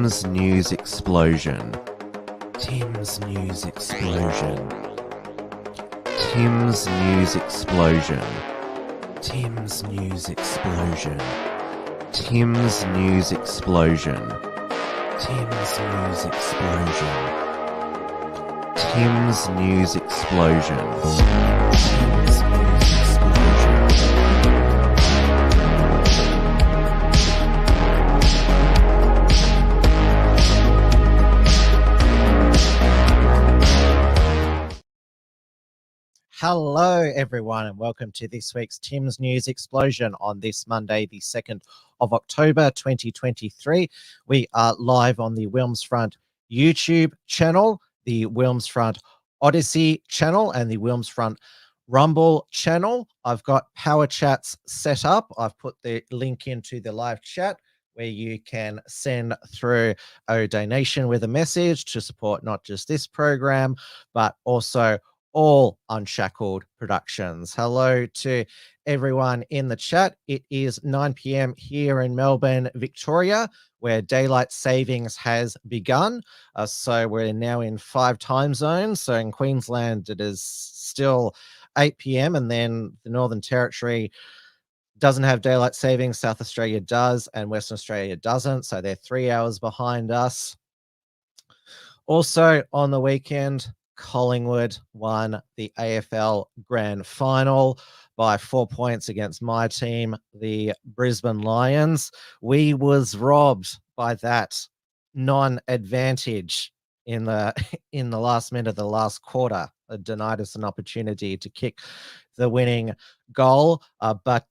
Tim's News Explosion. Tim's News Explosion. Tim's News Explosion. Tim's News Explosion. Tim's News Explosion. Tim's News Explosion. Tim's News Explosion. Hello, everyone, and welcome to this week's Tim's News Explosion on this Monday, the 2nd of October, 2023. We are live on the Wilmsfront YouTube channel, the Wilmsfront Odyssey channel, and the Wilmsfront Rumble channel. I've got Power Chats set up. I've put the link into the live chat where you can send through a donation with a message to support not just this program, but also all Unshackled Productions. Hello to everyone in the chat. It is 9 p.m. here in Melbourne, Victoria, where daylight savings has begun. So we're now in 5 time zones. So in Queensland, it is still 8 p.m. And then the Northern Territory doesn't have daylight savings. South Australia does, and Western Australia doesn't. So they're 3 hours behind us. Also on the weekend, Collingwood won the AFL Grand Final by 4 points against my team, the Brisbane Lions. We was robbed by that non-advantage in the last minute of the last quarter. It denied us an opportunity to kick the winning goal. But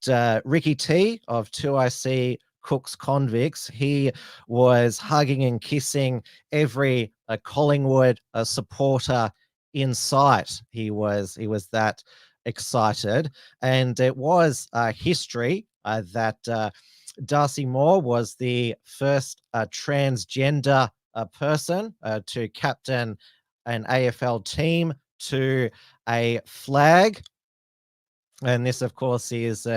Ricky T of 2IC Cook's Convicts, he was hugging and kissing every Collingwood supporter in sight. He was that excited, and it was history that Darcy Moore was the first transgender person to captain an AFL team to a flag, and this, of course, is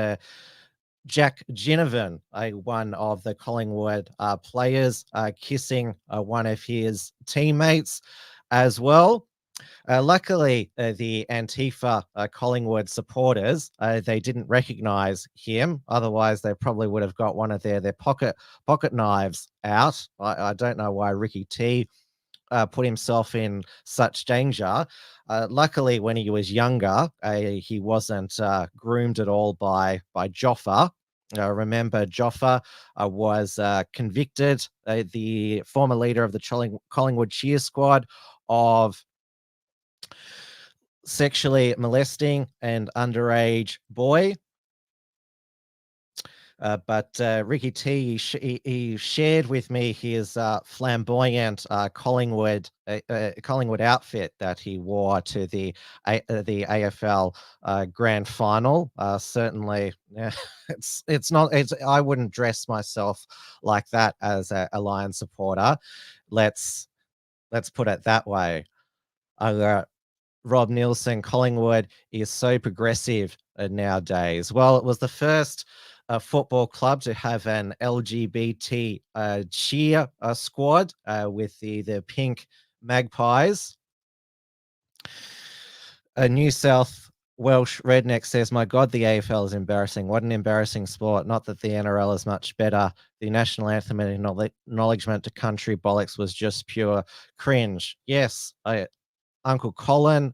Jack Ginnivan, one of the Collingwood players, kissing one of his teammates as well. Luckily, the Antifa Collingwood supporters, they didn't recognize him. Otherwise, they probably would have got one of their pocket knives out. I don't know why Ricky T put himself in such danger. Luckily, when he was younger, he wasn't groomed at all by Joffa. Remember, Joffa was convicted, the former leader of the Collingwood cheer squad, of sexually molesting an underage boy. But Ricky T, he shared with me his flamboyant Collingwood outfit that he wore to the AFL Grand Final. Certainly, yeah, it's not. I wouldn't dress myself like that as a Lions supporter. Let's put it that way. Rob Nielsen, Collingwood is so progressive nowadays. Well, it was the first football club to have an LGBT cheer squad with the Pink Magpies. New South Welsh Redneck says, "My God, the AFL is embarrassing. What an embarrassing sport. Not that the NRL is much better. The national anthem and acknowledgement to country bollocks was just pure cringe." Yes, Uncle Colin,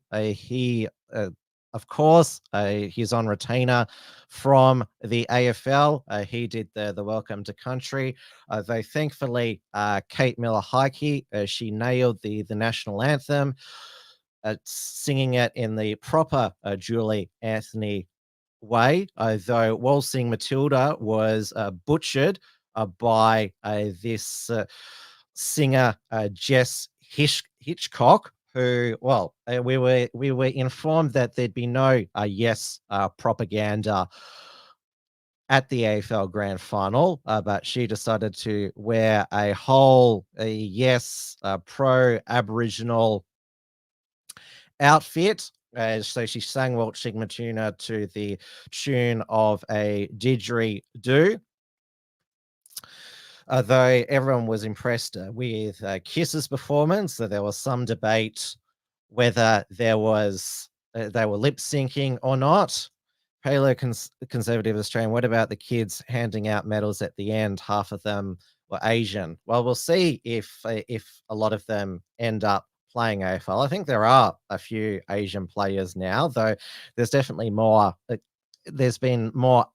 of course, he's on retainer from the AFL. He did the welcome to country. Though thankfully, Kate Miller-Heidke, she nailed the national anthem, singing it in the proper Julie Anthony way. Though Waltzing Matilda was butchered by this singer, Jess Hitchcock, who, well, we were informed that there'd be no yes propaganda at the AFL Grand Final, but she decided to wear a whole yes pro-Aboriginal outfit. So she sang Waltzing Matilda to the tune of a didgeridoo. Though everyone was impressed with Kiss's performance, so there was some debate whether there was they were lip syncing or not. Conservative Australian, what about the kids handing out medals at the end? Half of them were Asian. Well, we'll see if a lot of them end up playing AFL. I think there are a few Asian players now, though there's definitely more. There's been more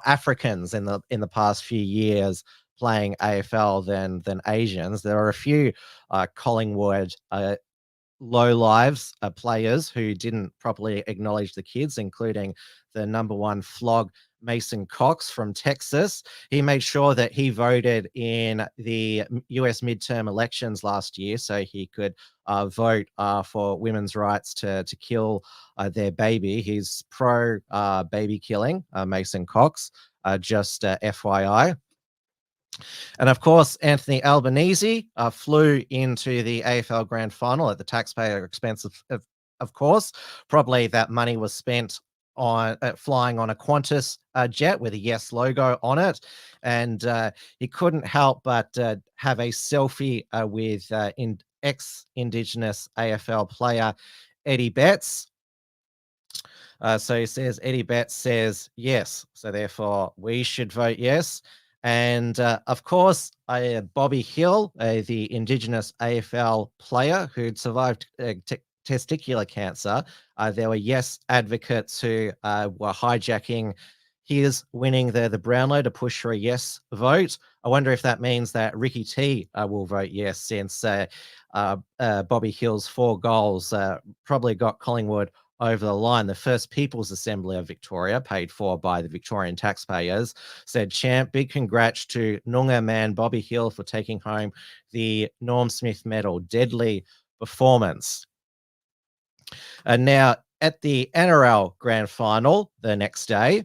Africans in the past few years playing AFL than Asians. There are a few Collingwood low lives players who didn't properly acknowledge the kids, including the number one flog, Mason Cox from Texas. He made sure that he voted in the US midterm elections last year so he could vote for women's rights to kill their baby. He's pro baby killing, Mason Cox, just FYI. And of course, Anthony Albanese flew into the AFL Grand Final at the taxpayer expense, of course. Probably that money was spent on flying on a Qantas jet with a Yes logo on it. And he couldn't help but have a selfie with ex-Indigenous AFL player Eddie Betts. So he says, Eddie Betts says yes. So therefore, we should vote yes. And of course, Bobby Hill, the Indigenous AFL player who'd survived testicular cancer, there were yes advocates who were hijacking his winning the Brownlow to push for a yes vote. I wonder if that means that Ricky T will vote yes, since Bobby Hill's 4 goals probably got Collingwood over the line. The First People's Assembly of Victoria, paid for by the Victorian taxpayers, said, "Champ, big congrats to Noongar man Bobby Hill for taking home the Norm Smith Medal. Deadly performance." And now at the NRL Grand Final the next day,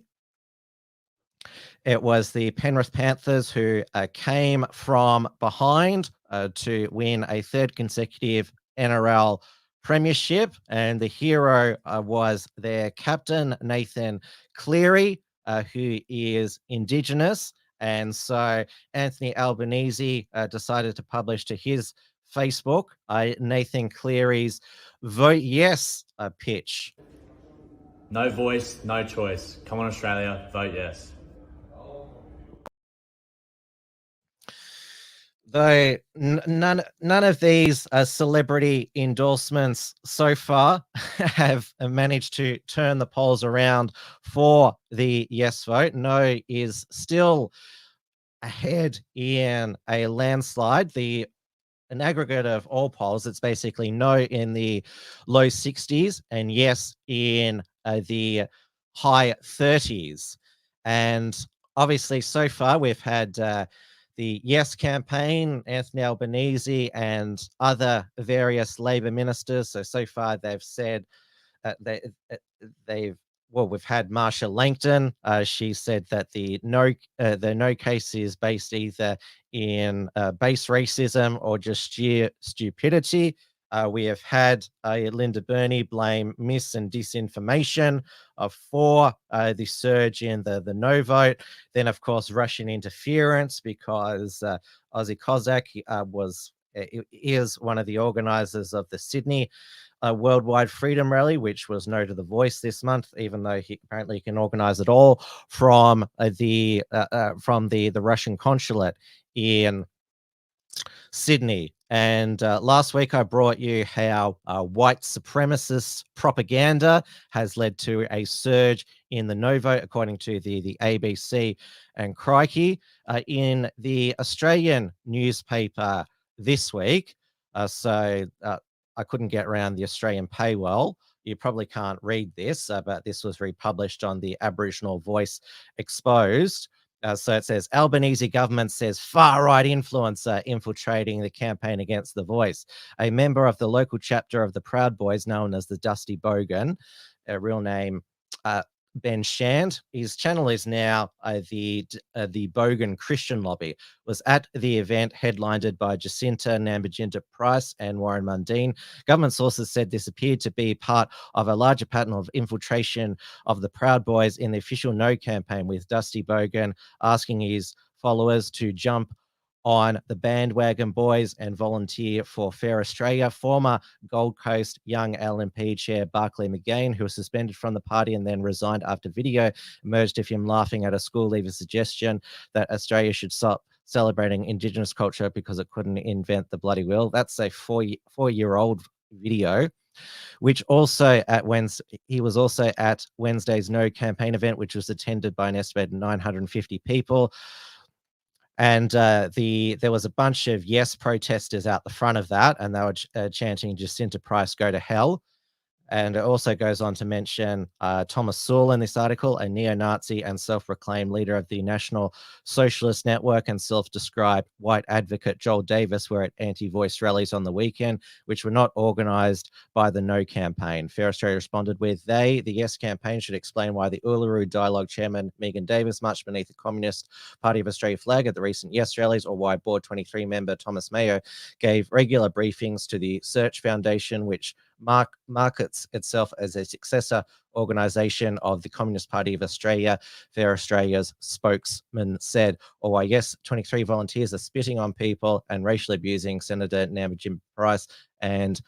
it was the Penrith Panthers who came from behind to win a 3rd consecutive NRL Premiership, and the hero was their captain, Nathan Cleary, who is Indigenous. And so Anthony Albanese decided to publish to his Facebook Nathan Cleary's Vote Yes pitch. No voice, no choice. Come on, Australia, vote yes. Though none of these celebrity endorsements so far have managed to turn the polls around for the yes vote. No is still ahead in a landslide. An aggregate of all polls, it's basically no in the low 60s and yes in the high 30s. And obviously, so far, we've had the Yes campaign, Anthony Albanese, and other various Labor ministers. So far, they've said we've had Marsha Langton. She said that the no case is based either in base racism or just sheer stupidity. We have had Linda Burney blame mis and disinformation for the surge in the no vote. Then, of course, Russian interference, because Ozzy Kozak is one of the organisers of the Sydney Worldwide Freedom Rally, which was no to the voice this month, even though he apparently can organise it all from the Russian consulate in Sydney. And last week I brought you how white supremacist propaganda has led to a surge in the no vote, according to the ABC and Crikey. In the Australian newspaper this week, I couldn't get around the Australian paywall. You probably can't read this, but this was republished on the Aboriginal Voice Exposed. So it says, Albanese government says far-right influencer infiltrating the campaign against The Voice. A member of the local chapter of the Proud Boys, known as the Dusty Bogan, a real name, Ben Shand. His channel is now the Bogan Christian Lobby. Was at the event headlined by Jacinta Nambajinta Price and Warren Mundine. Government sources said this appeared to be part of a larger pattern of infiltration of the Proud Boys in the official No campaign, with Dusty Bogan asking his followers to jump on the bandwagon boys and volunteer for Fair Australia. Former Gold Coast Young LNP chair Barclay McGain, who was suspended from the party and then resigned after video emerged of him laughing at a school leaver's suggestion that Australia should stop celebrating Indigenous culture because it couldn't invent the bloody wheel. That's a four-year-old video. Which also he was also at Wednesday's No Campaign event, which was attended by an estimated 950 people. And there was a bunch of yes protesters out the front of that, and they were chanting Jacinta Price, go to hell. And it also goes on to mention Thomas Sewell in this article, a neo-Nazi and self-proclaimed leader of the National Socialist Network, and self-described white advocate Joel Davis were at anti-voice rallies on the weekend, which were not organised by the No Campaign. Fair Australia responded with, the Yes Campaign should explain why the Uluru Dialogue chairman Megan Davis marched beneath the Communist Party of Australia flag at the recent Yes rallies, or why Board 23 member Thomas Mayo gave regular briefings to the Search Foundation, which markets itself as a successor organisation of the Communist Party of Australia, Fair Australia's spokesman said, or why Yes 23 volunteers are spitting on people and racially abusing Senator Jim Price and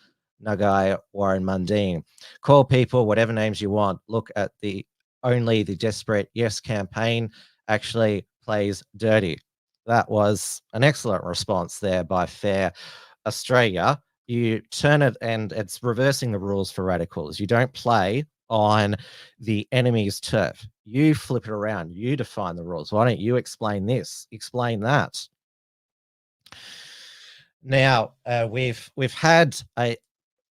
Nagai Warren Mundine. Call people whatever names you want. Look at only the desperate Yes Campaign actually plays dirty. That was an excellent response there by Fair Australia. You turn it, and it's reversing the rules for radicals. You don't play on the enemy's turf. You flip it around. You define the rules. Why don't you explain this? Explain that. Now, we've had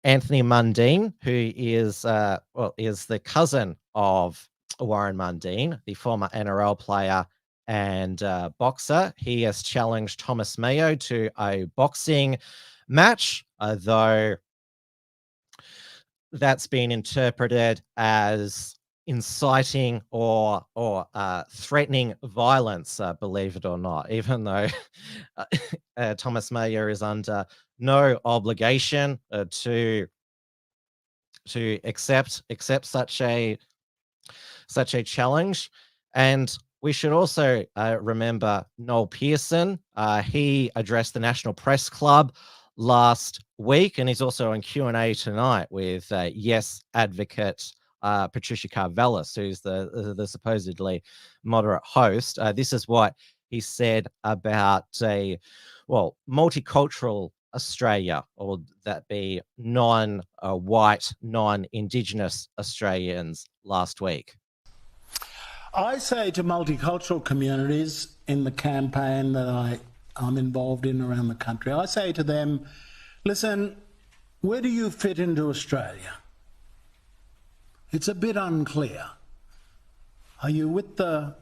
Anthony Mundine, who is the cousin of Warren Mundine, the former NRL player and boxer. He has challenged Thomas Mayo to a boxing match, though that's been interpreted as inciting or threatening violence, believe it or not, even though Thomas Mayo is under no obligation to accept such a challenge. And we should also remember Noel Pearson. He addressed the National Press Club last week, and he's also on Q&A tonight with Yes advocate Patricia Karvelis, who's the supposedly moderate host. This is what he said about multicultural Australia, or that be non-white, non-Indigenous Australians last week. I say to multicultural communities in the campaign that I'm involved in around the country, I say to them, listen, where do you fit into Australia? It's a bit unclear. Are you with the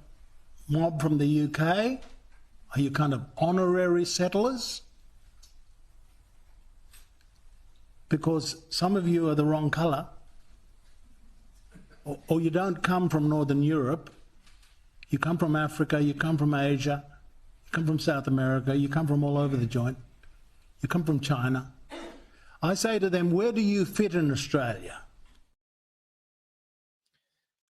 mob from the UK? Are you kind of honorary settlers? Because some of you are the wrong colour. Or you don't come from Northern Europe. You come from Africa, you come from Asia, you come from South America, you come from all over the joint. You come from China. I say to them, where do you fit in Australia?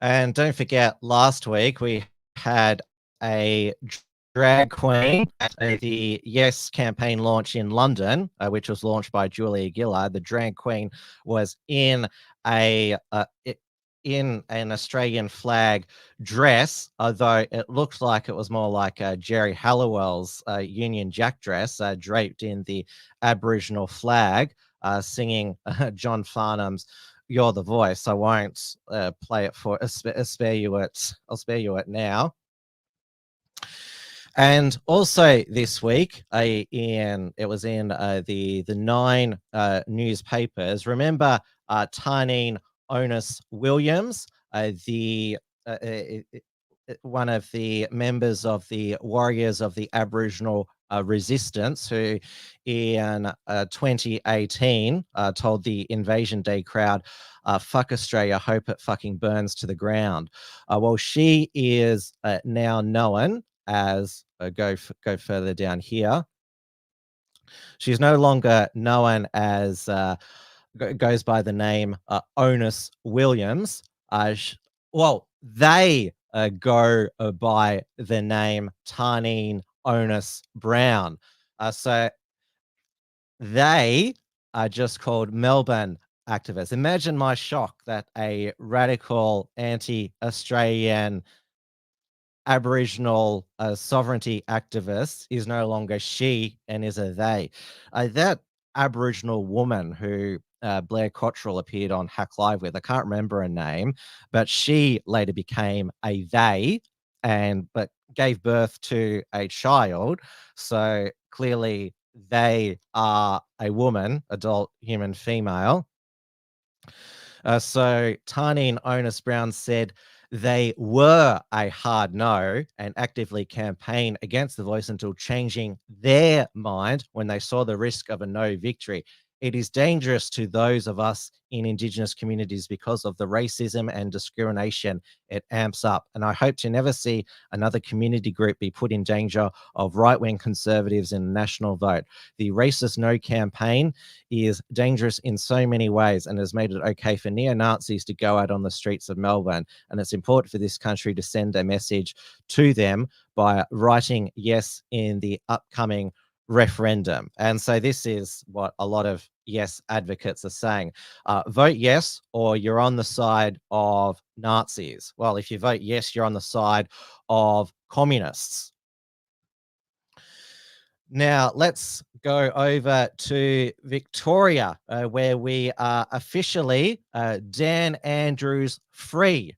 And don't forget, last week we had a drag queen at the Yes campaign launch in London, which was launched by Julia Gillard. The drag queen was in in an Australian flag dress, although it looked like it was more like Jerry Halliwell's Union Jack dress, draped in the Aboriginal flag, singing John Farnham's "You're the Voice." I won't play it for. I'll spare you it now. And also this week, it was in the Nine newspapers. Remember Tarneen Onus Browne, one of the members of the Warriors of the Aboriginal Resistance, who in 2018 told the Invasion Day crowd, "Fuck Australia, hope it fucking burns to the ground." Well, she is now known as go further down here. She's no longer known as goes by the name Onus Williams. They go by the name Tarneen Onus Browne. So they are just called Melbourne activists. Imagine my shock that a radical anti-Australian Aboriginal sovereignty activist is no longer she and is a they. That Aboriginal woman who Blair Cottrell appeared on Hack Live with, I can't remember her name, but she later became a they but gave birth to a child. So clearly they are a woman, adult human female. So Tarneen Onus Browne said they were a hard no and actively campaigned against the voice until changing their mind when they saw the risk of a no victory. It is dangerous to those of us in Indigenous communities because of the racism and discrimination it amps up. And I hope to never see another community group be put in danger of right-wing conservatives in the national vote. The Racist No campaign is dangerous in so many ways and has made it okay for neo-Nazis to go out on the streets of Melbourne. And it's important for this country to send a message to them by writing yes in the upcoming referendum. And so this is what a lot of yes advocates are saying. Vote yes, or you're on the side of Nazis. Well, if you vote yes, you're on the side of communists. Now, let's go over to Victoria, where we are officially Dan Andrews free.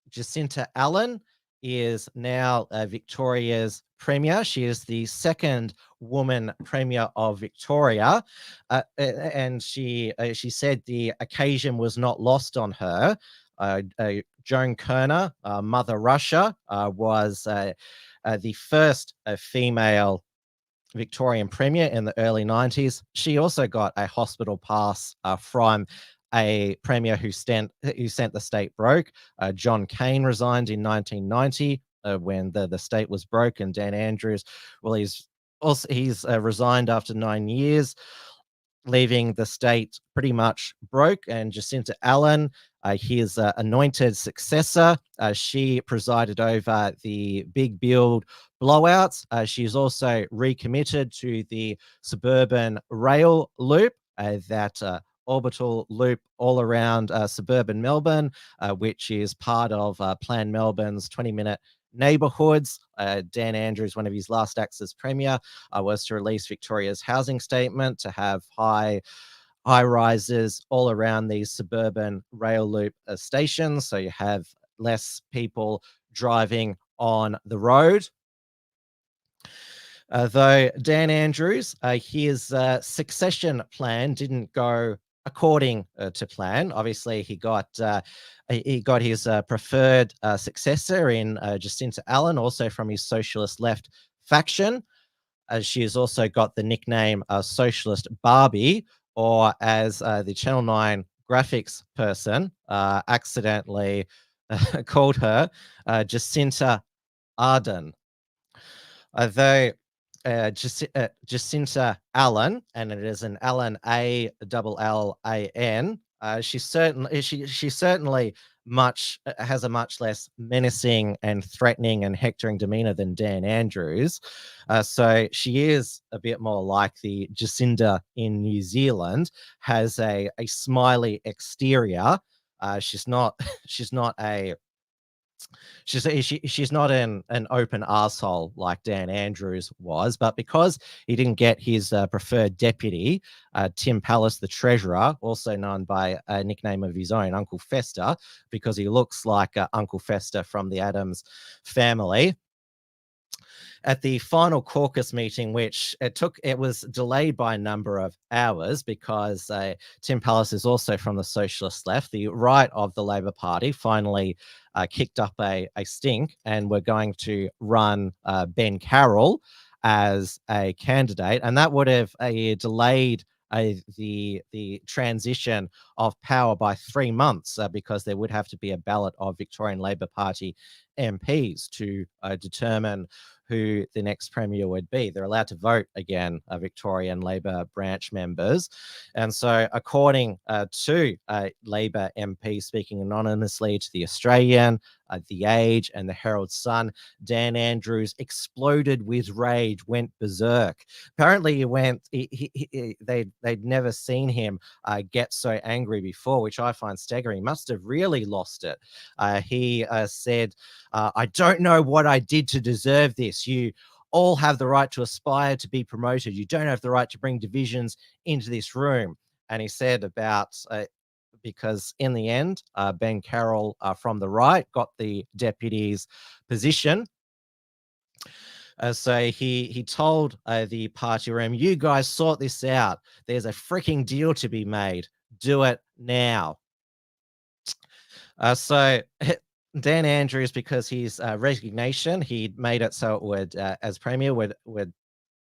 Jacinta Allen is now Victoria's Premier. She is the second woman Premier of Victoria. And she said the occasion was not lost on her. Joan Kirner, Mother Russia, was the first female Victorian Premier in the early 90s. She also got a hospital pass from a Premier who sent the state broke. John Cain resigned in 1990 when the state was broke, and Dan Andrews, well, he's resigned after 9 years, leaving the state pretty much broke. And Jacinta Allen, his anointed successor, she presided over the big build blowouts. She's also recommitted to the suburban rail loop, that orbital loop all around suburban Melbourne, which is part of Plan Melbourne's 20-minute neighbourhoods. Dan Andrews, one of his last acts as Premier, was to release Victoria's housing statement to have high rises all around these suburban rail loop stations, so you have less people driving on the road. Though Dan Andrews, his succession plan didn't go according to plan. Obviously, he got his preferred successor in Jacinta Allen, also from his socialist left faction. She has also got the nickname Socialist Barbie, or as the Channel 9 graphics person accidentally called her, Jacinta Arden. Though Jacinta Allen, and it is an Allen Allan, she certainly has a much less menacing and threatening and hectoring demeanor than Dan Andrews. So she is a bit more like the Jacinda in New Zealand, has a smiley exterior. She's not an open arsehole like Dan Andrews was, but because he didn't get his preferred deputy, Tim Pallas, the treasurer, also known by a nickname of his own, Uncle Fester, because he looks like Uncle Fester from the Addams Family. At the final caucus meeting, which it was delayed by a number of hours because Tim Pallas is also from the socialist left, the right of the Labor Party finally kicked up a stink and were going to run Ben Carroll as a candidate, and that would have delayed the transition of power by 3 months because there would have to be a ballot of Victorian Labor Party MPs to determine who the next Premier would be. They're allowed to vote again, Victorian Labor branch members. And so according to Labor MP speaking anonymously to The Australian, The Age and the Herald Sun. Dan Andrews exploded with rage, went berserk. Apparently, they'd never seen him get so angry before, which I find staggering. He must have really lost it. He said, I don't know what I did to deserve this. You all have the right to aspire to be promoted. You don't have the right to bring divisions into this room. And he said about, because in the end, Ben Carroll from the right got the deputy's position. So he told the party room, you guys sort this out. There's a freaking deal to be made. Do it now. So Dan Andrews, because his resignation, he made it so it would, as Premier, would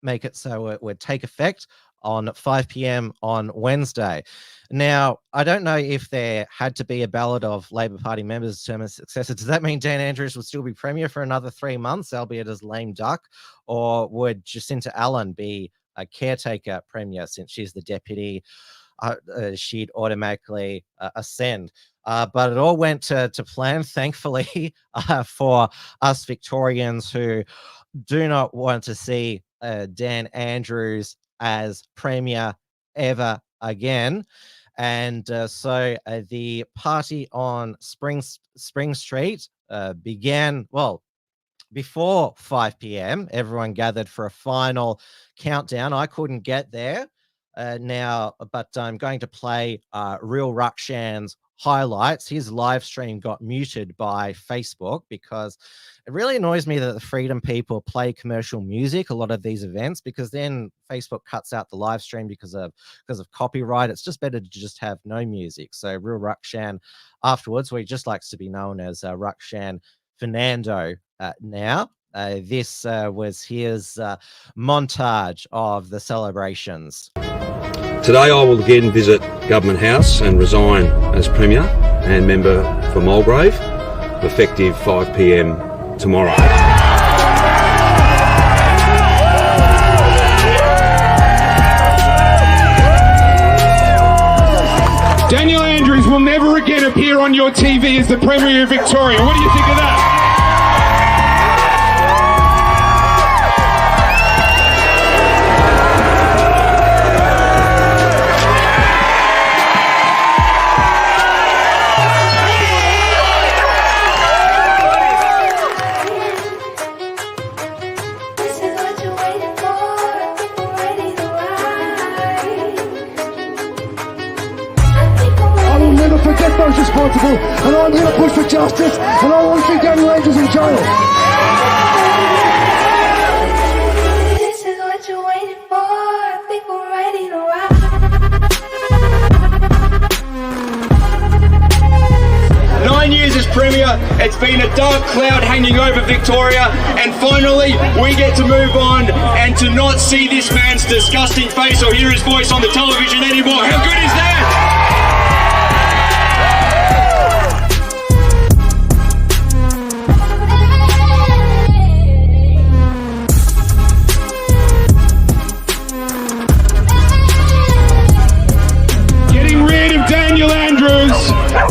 make it so it would take effect on 5 p.m. on Wednesday. Now, I don't know if there had to be a ballot of Labor Party members to determine successor. Does that mean Dan Andrews will still be Premier for another 3 months, albeit as lame duck? Or would Jacinta Allen be a caretaker Premier since she's the deputy? She'd automatically ascend. But it all went to plan, thankfully, for us Victorians who do not want to see Dan Andrews as Premier ever again. And so the party on Spring Street began, well, before 5 p.m. Everyone gathered for a final countdown. I couldn't get there now, but I'm going to play Real Ruckshan's highlights. His live stream got muted by Facebook because it really annoys me that the Freedom people play commercial music a lot of these events, because then Facebook cuts out the live stream because of copyright. It's just better to just have no music. So Real Ruckshan afterwards, where he just likes to be known as Ruckshan Fernando now. This was his montage of the celebrations. Today I will again visit Government House and resign as Premier and member for Mulgrave, effective 5 p.m. tomorrow. Daniel Andrews will never again appear on your TV as the Premier of Victoria. What do you think of that? Those responsible, and I'm here to push for justice, and I want to see Daniel Andrews in jail. This is what you're waiting for. I think we're ready to rock. 9 years as Premier, it's been a dark cloud hanging over Victoria, and finally we get to move on and to not see this man's disgusting face or hear his voice on the television anymore. How good is that?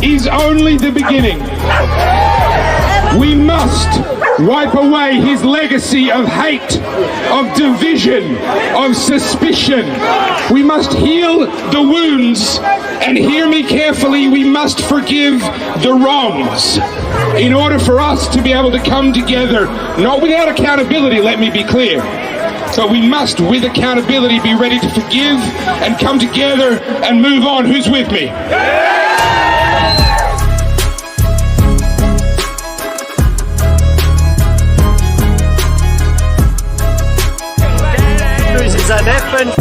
Is only the beginning. We must wipe away his legacy of hate, of division, of suspicion. We must heal the wounds, and hear me carefully, we must forgive the wrongs in order for us to be able to come together, not without accountability, let me be clear. So we must, with accountability, be ready to forgive and come together and move on. Who's with me? Is an effing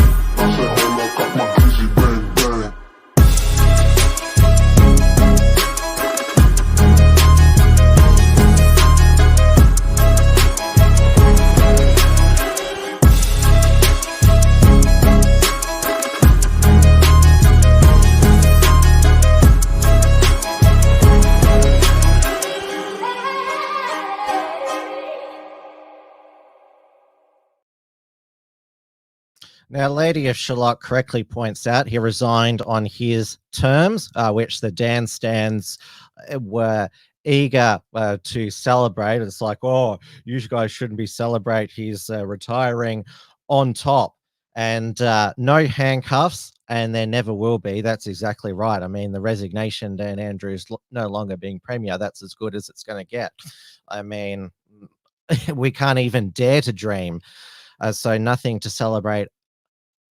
Now, Lady of Sherlock correctly points out he resigned on his terms, which the Dan stands were eager to celebrate. It's like, oh, you guys shouldn't be celebrate. He's retiring on top, and no handcuffs, and there never will be. That's exactly right. I mean, the resignation, Dan Andrews no longer being premier, that's as good as it's going to get. I mean, we can't even dare to dream. So nothing to celebrate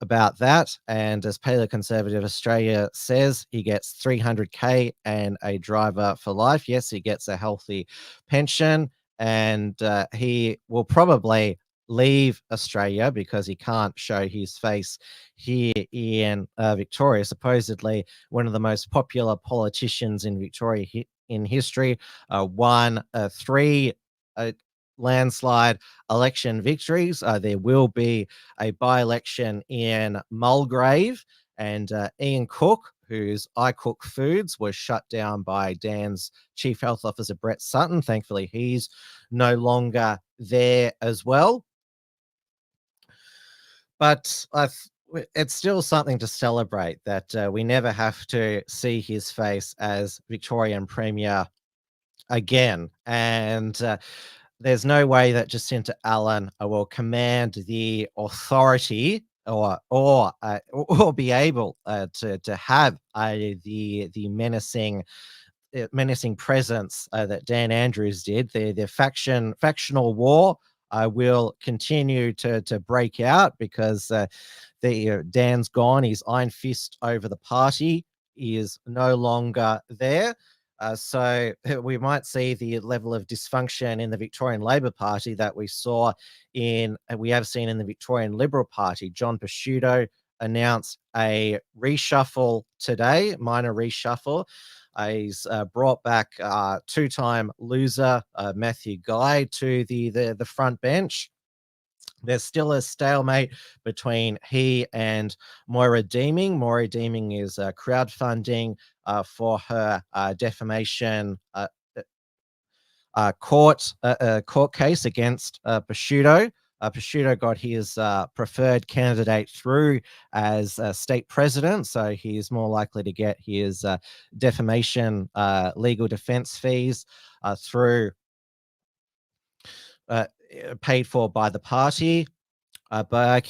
about that. And as Paleo Conservative Australia says, he gets 300K and a driver for life. Yes, he gets a healthy pension, and he will probably leave Australia because he can't show his face here in Victoria. Supposedly one of the most popular politicians in Victoria in history, won 3 landslide election victories. There will be a by-election in Mulgrave, and Ian Cook, whose I Cook Foods was shut down by Dan's Chief Health Officer, Brett Sutton. Thankfully, he's no longer there as well. But it's still something to celebrate that we never have to see his face as Victorian Premier again. And there's no way that Jacinta Allen will command the authority or be able to have the menacing presence that Dan Andrews did. The factional war will continue to break out because Dan's gone. His iron fist over the party is no longer there. So we might see the level of dysfunction in the Victorian Labor Party that we have seen in the Victorian Liberal Party. John Pesciuto announced a reshuffle today, minor reshuffle. He's brought back two-time loser Matthew Guy to the front bench. There's still a stalemate between he and Moira Deeming. Moira Deeming is crowdfunding for her defamation court case against Pesciuto. Pesciuto got his preferred candidate through as state president, so he is more likely to get his defamation legal defense fees through paid for by the party. But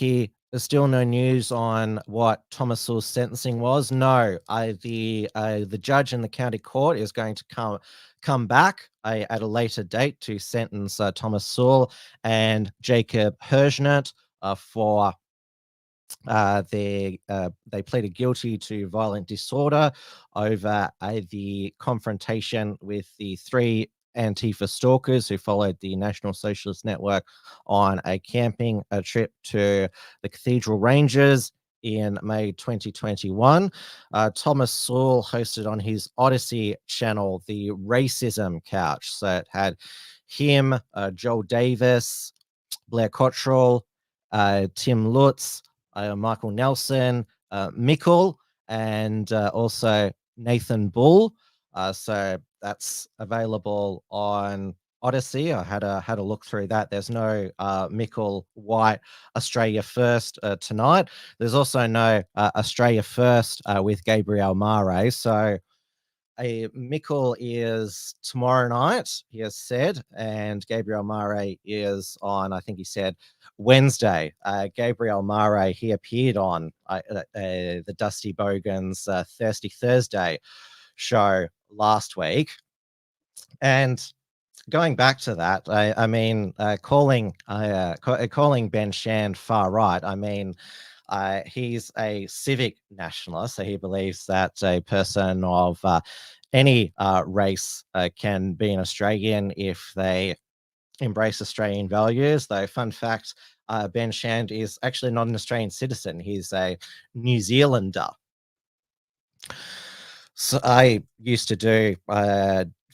there's still no news on what Thomas Sewell's sentencing was. No, the judge in the county court is going to come back at a later date to sentence Thomas Sewell and Jacob Hirschnert for they pleaded guilty to violent disorder over the confrontation with the 3 Antifa stalkers who followed the National Socialist Network on a camping trip to the Cathedral Ranges in May 2021. Thomas Sewell hosted on his Odyssey channel the Racism Couch. So it had him, Joel Davis, Blair Cottrell, Tim Lutz, Michael Nelson, Mickle, and also Nathan Bull. So that's available on Odyssey. I had a look through that. There's no Mickle White Australia First tonight. There's also no Australia First with Gabriel Mare. So Mickle is tomorrow night, he has said, and Gabriel Mare is on, I think he said, Wednesday. Gabriel Mare, he appeared on the Dusty Bogan's Thirsty Thursday show last week. And going back to that, I mean, calling Ben Shand far right, I mean, he's a civic nationalist, so he believes that a person of any race can be an Australian if they embrace Australian values. Though, fun fact, Ben Shand is actually not an Australian citizen. He's a New Zealander. So I used to do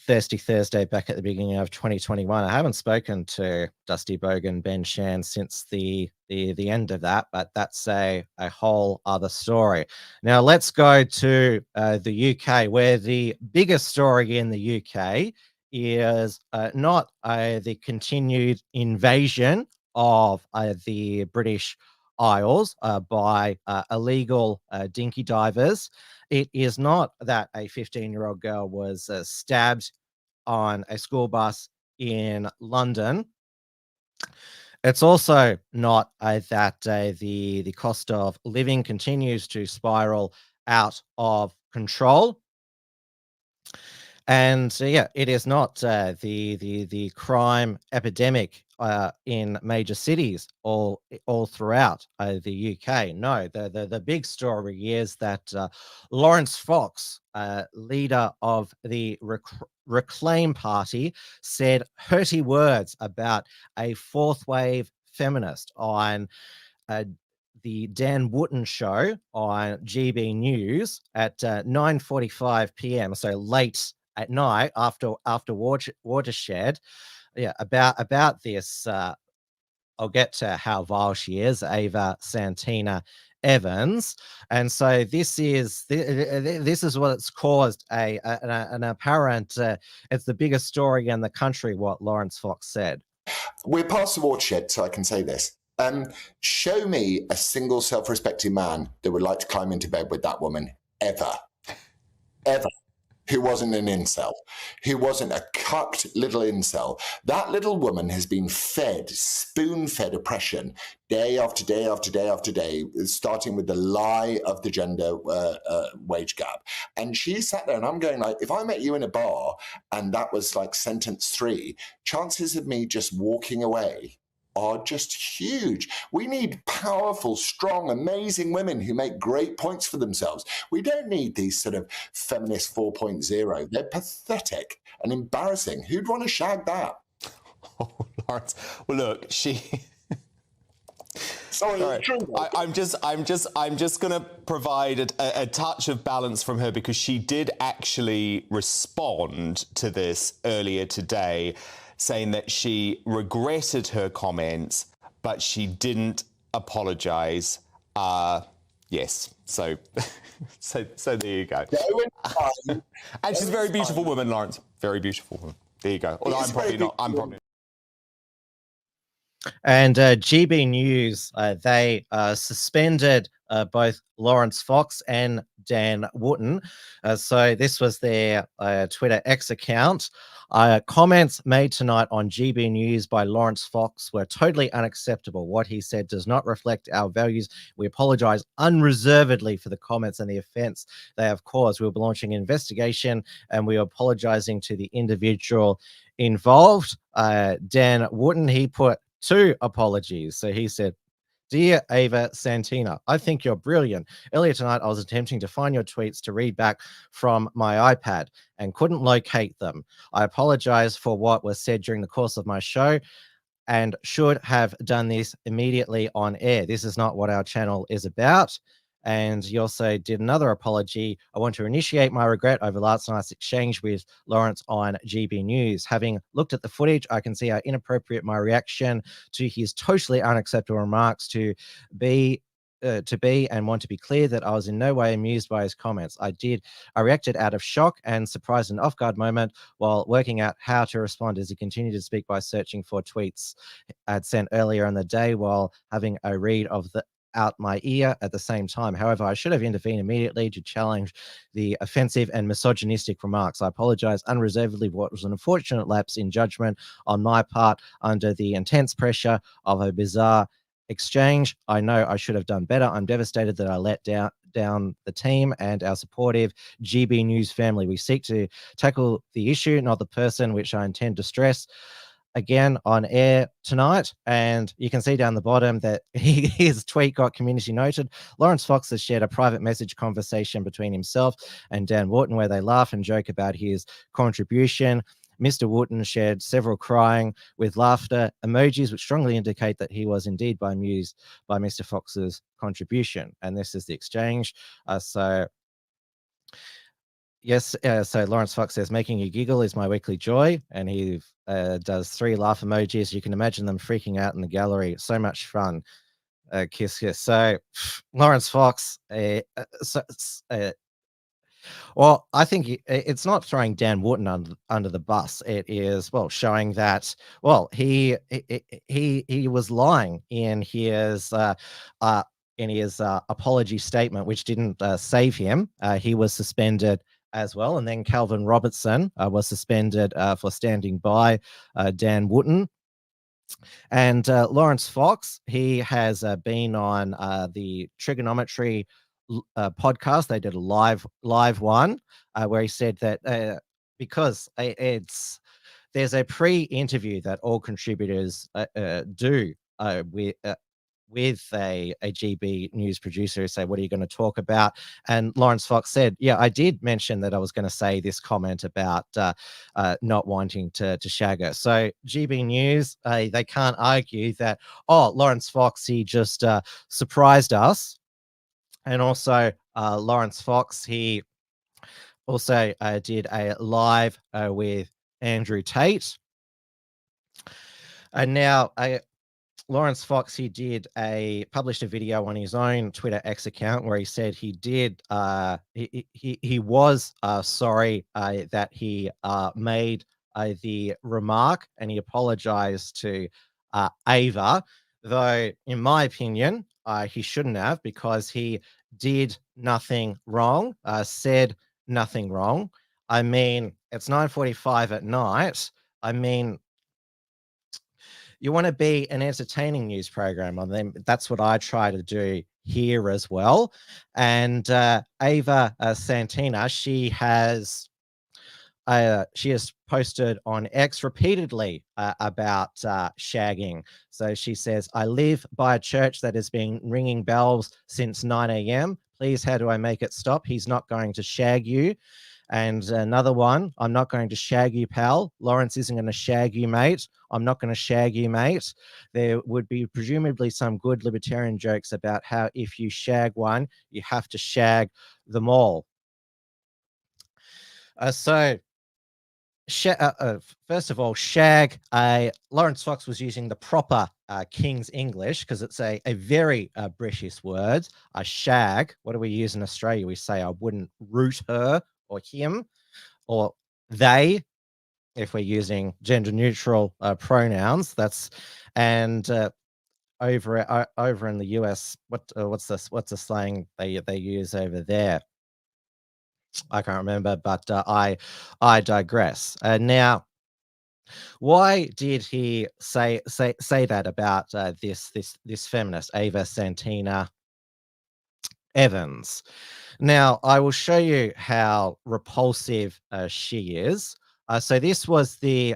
Thirsty Thursday back at the beginning of 2021. I haven't spoken to Dusty Bogan, Ben Shand since the end of that, but that's a whole other story. Now let's go to the UK, where the biggest story in the UK is not the continued invasion of the British Isles by illegal dinky divers. It is not that a 15-year-old girl was stabbed on a school bus in London. It's also not that the cost of living continues to spiral out of control. And yeah, it is not the crime epidemic in major cities all throughout the UK. No, the big story is that Lawrence Fox, leader of the Reclaim Party, said hurty words about a fourth wave feminist on the Dan Wootton show on GB News at 9:45 p.m. So late at night after Watershed. Yeah, about this. I'll get to how vile she is, Ava Santina Evans, and so this is what's caused an apparent. It's the biggest story in the country. What Lawrence Fox said. We're past the watershed, so I can say this. Show me a single self-respecting man that would like to climb into bed with that woman ever, who wasn't an incel, who wasn't a cucked little incel. That little woman has been fed, spoon-fed oppression day after day after day after day, starting with the lie of the gender wage gap. And she sat there and I'm going like, if I met you in a bar and that was like sentence 3, chances of me just walking away are just huge. We need powerful, strong, amazing women who make great points for themselves. We don't need these sort of feminist 4.0. They're pathetic and embarrassing. Who'd want to shag that? Oh, Lawrence. Well, look, she... Sorry, I'm just going to provide a touch of balance from her, because she did actually respond to this earlier today, saying that she regretted her comments, but she didn't apologise. Yes, so there you go. And she's a very beautiful woman, Lawrence. Very beautiful woman. There you go. Although I'm probably not. And GB News, they suspended both Lawrence Fox and Dan Wootton. So this was their Twitter X account. Comments made tonight on GB News by Lawrence Fox were totally unacceptable. What he said does not reflect our values. We apologise unreservedly for the comments and the offence they have caused. We'll be launching an investigation and we are apologising to the individual involved. Dan Wootton, he put 2 apologies. So he said, "Dear Ava Santina, I think you're brilliant. Earlier tonight, I was attempting to find your tweets to read back from my iPad and couldn't locate them. I apologize for what was said during the course of my show and should have done this immediately on air. This is not what our channel is about." And he also did another apology. "I want to initiate my regret over last night's exchange with Lawrence on GB News. Having looked at the footage, I can see how inappropriate my reaction to his totally unacceptable remarks to be and want to be clear that I was in no way amused by his comments. I reacted out of shock and surprised and off-guard moment while working out how to respond as he continued to speak by searching for tweets I'd sent earlier in the day while having a read of out my ear at the same time. However, I should have intervened immediately to challenge the offensive and misogynistic remarks. I apologize unreservedly for what was an unfortunate lapse in judgment on my part under the intense pressure of a bizarre exchange. I know I should have done better. I'm devastated that I let down the team and our supportive GB News family. We seek to tackle the issue, not the person, which I intend to stress again on air tonight. And you can see down the bottom that his tweet got community noted. Lawrence Fox has shared a private message conversation between himself and Dan Wootton where they laugh and joke about his contribution. Mr. Wootton shared several crying with laughter emojis, which strongly indicate that he was indeed bemused by Mr. Fox's contribution. And this is the exchange. Yes, so Lawrence Fox says, "Making you giggle is my weekly joy." And he does 3 laugh emojis. You can imagine them freaking out in the gallery. So much fun. Kiss, kiss. So Lawrence Fox, well, I think it's not throwing Dan Wootton under the bus. It is, well, showing that, well, he was lying in his apology statement, which didn't save him. He was suspended as well. And then Calvin Robertson was suspended for standing by Dan Wootton. And Lawrence Fox, he has been on the Trigonometry podcast. They did a live one where he said that because there's a pre-interview that all contributors do with a GB news producer who say, what are you going to talk about? And Lawrence Fox said, yeah, I did mention that I was going to say this comment about not wanting to shag her. So GB News, they can't argue that, oh, Lawrence Fox, he just surprised us. And also Lawrence Fox, he also did a live with Andrew Tate. And now Lawrence Fox, he published a video on his own Twitter X account where he said he did he was sorry that he made the remark, and he apologized to Ava, though in my opinion he shouldn't have, because he did nothing wrong, said nothing wrong. I mean, it's 9:45 at night. I mean, you want to be an entertaining news program on them. That's what I try to do here as well. And Ava Santina, she has posted on X repeatedly about shagging. So she says, I live by a church that has been ringing bells since 9 a.m. Please, how do I make it stop? He's not going to shag you. And another one, I'm not going to shag you, pal. Lawrence isn't going to shag you, mate. I'm not going to shag you, mate. There would be presumably some good libertarian jokes about how if you shag one, you have to shag them all. First of all, shag, Lawrence Fox was using the proper King's English, because it's a very British word. A shag, what do we use in Australia? We say, I wouldn't root her or him or they, if we're using gender neutral pronouns. That's, and over in the US, what's the slang they use over there? I can't remember, but I digress. Now, why did he say that about this feminist, Ava Santina Evans? Now, I will show you how repulsive she is. So this was the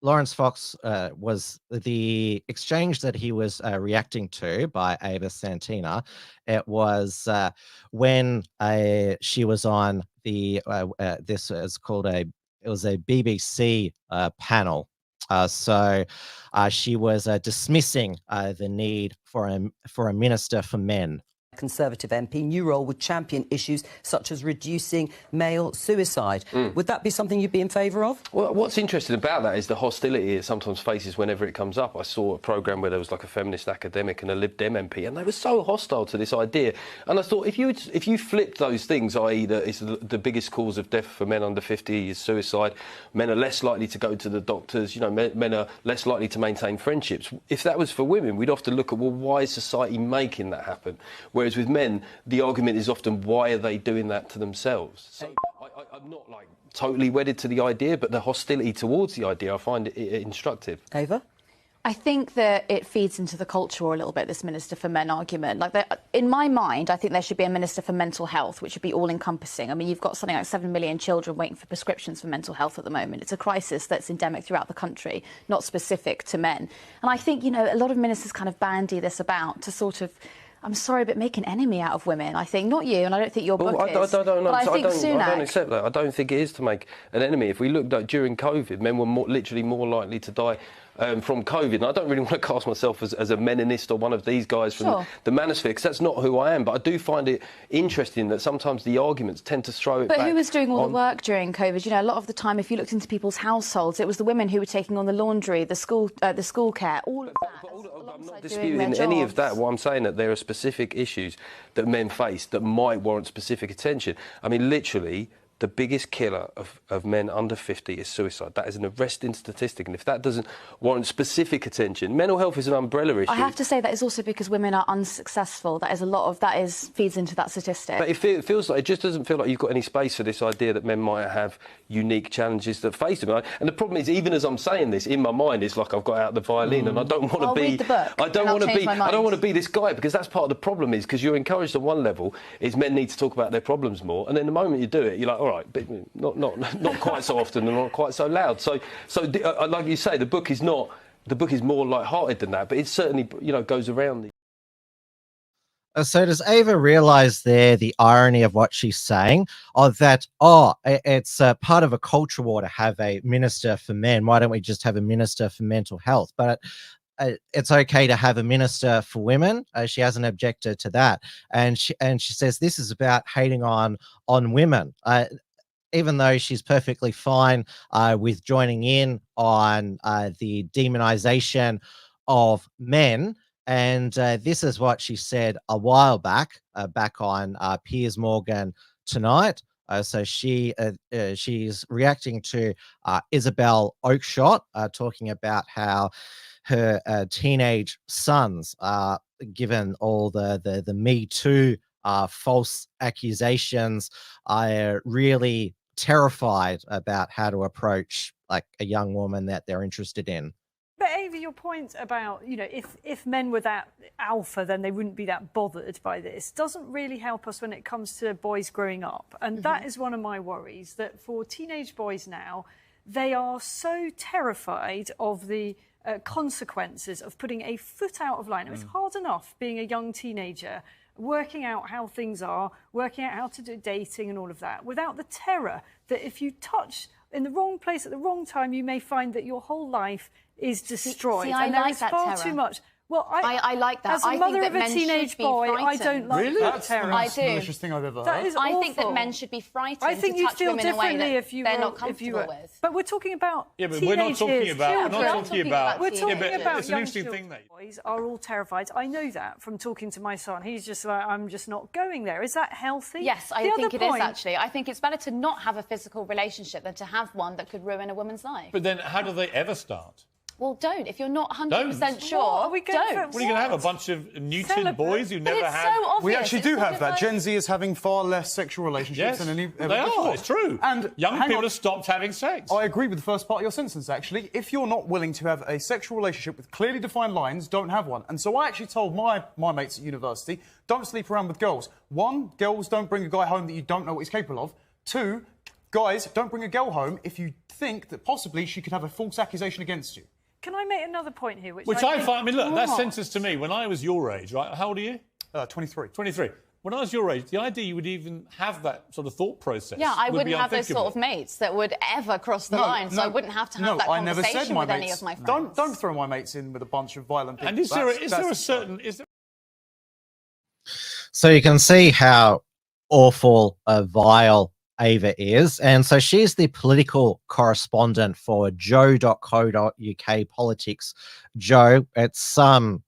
Lawrence Fox was the exchange that he was reacting to by Ava Santina. It was when she was on the this is called it was a BBC panel. So she was dismissing the need for a minister for men. Conservative MP, new role would champion issues such as reducing male suicide. Would that be something you'd be in favour of? Well, what's interesting about that is the hostility it sometimes faces whenever it comes up. I saw a programme where there was like a feminist academic and a Lib Dem MP, and they were so hostile to this idea. And I thought, if you flipped those things, i.e. that it's the biggest cause of death for men under 50 is suicide, men are less likely to go to the doctors, you know, men are less likely to maintain friendships. If that was for women, we'd often look at, well, why is society making that happen? Whereas with men, the argument is often, why are they doing that to themselves? So I'm not like totally wedded to the idea, but the hostility towards the idea, I find it instructive. Ava? I think that it feeds into the culture a little bit, this Minister for Men argument. Like, in my mind, I think there should be a Minister for Mental Health, which would be all-encompassing. I mean, you've got something like 7 million children waiting for prescriptions for mental health at the moment. It's a crisis that's endemic throughout the country, not specific to men. And I think, you know, a lot of ministers kind of bandy this about to sort of, I'm sorry, but make an enemy out of women. I think, not you, and I don't think your book is. I don't accept that. I don't think it is to make an enemy. If we looked at during COVID, men were literally more likely to die from COVID. And I don't really want to cast myself as a meninist or one of these guys from the manosphere, because that's not who I am. But I do find it interesting that sometimes the arguments tend to throw it back. But who was doing all the work during COVID? You know, a lot of the time, if you looked into people's households, it was the women who were taking on the laundry, the school care, all of that. I'm not disputing any of that. What I'm saying that there are specific issues that men face that might warrant specific attention. I mean, literally, the biggest killer of men under 50 is suicide. That is an arresting statistic, and if that doesn't warrant specific attention, mental health is an umbrella issue. I have to say that is also because women are unsuccessful. That is a lot of that feeds into that statistic. But it feels like, it just doesn't feel like you've got any space for this idea that men might have unique challenges that face them. And the problem is, even as I'm saying this, in my mind, it's like I've got out the violin, and I don't want to be. Read the book. I don't want to be this guy, because that's part of the problem. Is because you're encouraged on one level is men need to talk about their problems more, and then the moment you do it, you're like, all right, but not quite so often and not quite so loud. So like you say, the book is more light-hearted than that, but it certainly goes around. So does Ava realise there the irony of what she's saying? It's part of a culture war to have a minister for men. Why don't we just have a minister for mental health? But it's okay to have a minister for women. She hasn't objected to that, and she says this is about hating on women. Even though she's perfectly fine with joining in on the demonization of men. And this is what she said a while back, on Piers Morgan Tonight. So she's reacting to Isabel Oakeshott, talking about how her teenage sons, given all the Me Too false accusations, are really terrified about how to approach like a young woman that they're interested in. But Ava, your point about, if men were that alpha, then they wouldn't be that bothered by this, doesn't really help us when it comes to boys growing up. And that is one of my worries, that for teenage boys now, they are so terrified of the consequences of putting a foot out of line. It's hard enough being a young teenager, working out how things are, working out how to do dating and all of that, without the terror that if you touch in the wrong place at the wrong time, you may find that your whole life is destroyed. See, I and like there is that far terror. too much. Well, I like that. As a mother of a teenage boy, I don't like that terror. That's the malicious thing I've ever heard. That is I awful. think that men should be frightened I think to you touch feel women in a way differently that if you they're were, not comfortable with. But we're talking about but we're teenage not talking years, about. We're children. not talking about. We're talking about it's an young interesting children. thing that. Boys are all terrified. I know that from talking to my son. He's just like, I'm just not going there. Is that healthy? Yes, I think it is actually. I think it's better to not have a physical relationship than to have one that could ruin a woman's life. But then, how do they ever start? Well, don't. If you're not 100% sure, are we going don't. What are you going to have? A bunch of neutered boys who never had... So obvious. We actually do have that. Gen Z is having far less sexual relationships than any ever before. It's true. And young people have stopped having sex. I agree with the first part of your sentence, actually. If you're not willing to have a sexual relationship with clearly defined lines, don't have one. And so I actually told my mates at university, don't sleep around with girls. 1, girls don't bring a guy home that you don't know what he's capable of. 2, guys, don't bring a girl home if you think that possibly she could have a false accusation against you. Can I make another point here? Which I find, I mean, look, that sentence to me, when I was your age, right? How old are you? 23. 23. When I was your age, the idea you would even have that sort of thought process. Yeah, I wouldn't have those sort of mates that would ever cross the line, so I wouldn't have to have that conversation with any of my friends. Don't throw my mates in with a bunch of violent people. And is there a certain... So you can see how awful, vile Ava is. And so she's the political correspondent for joe.co.uk politics. Joe, it's some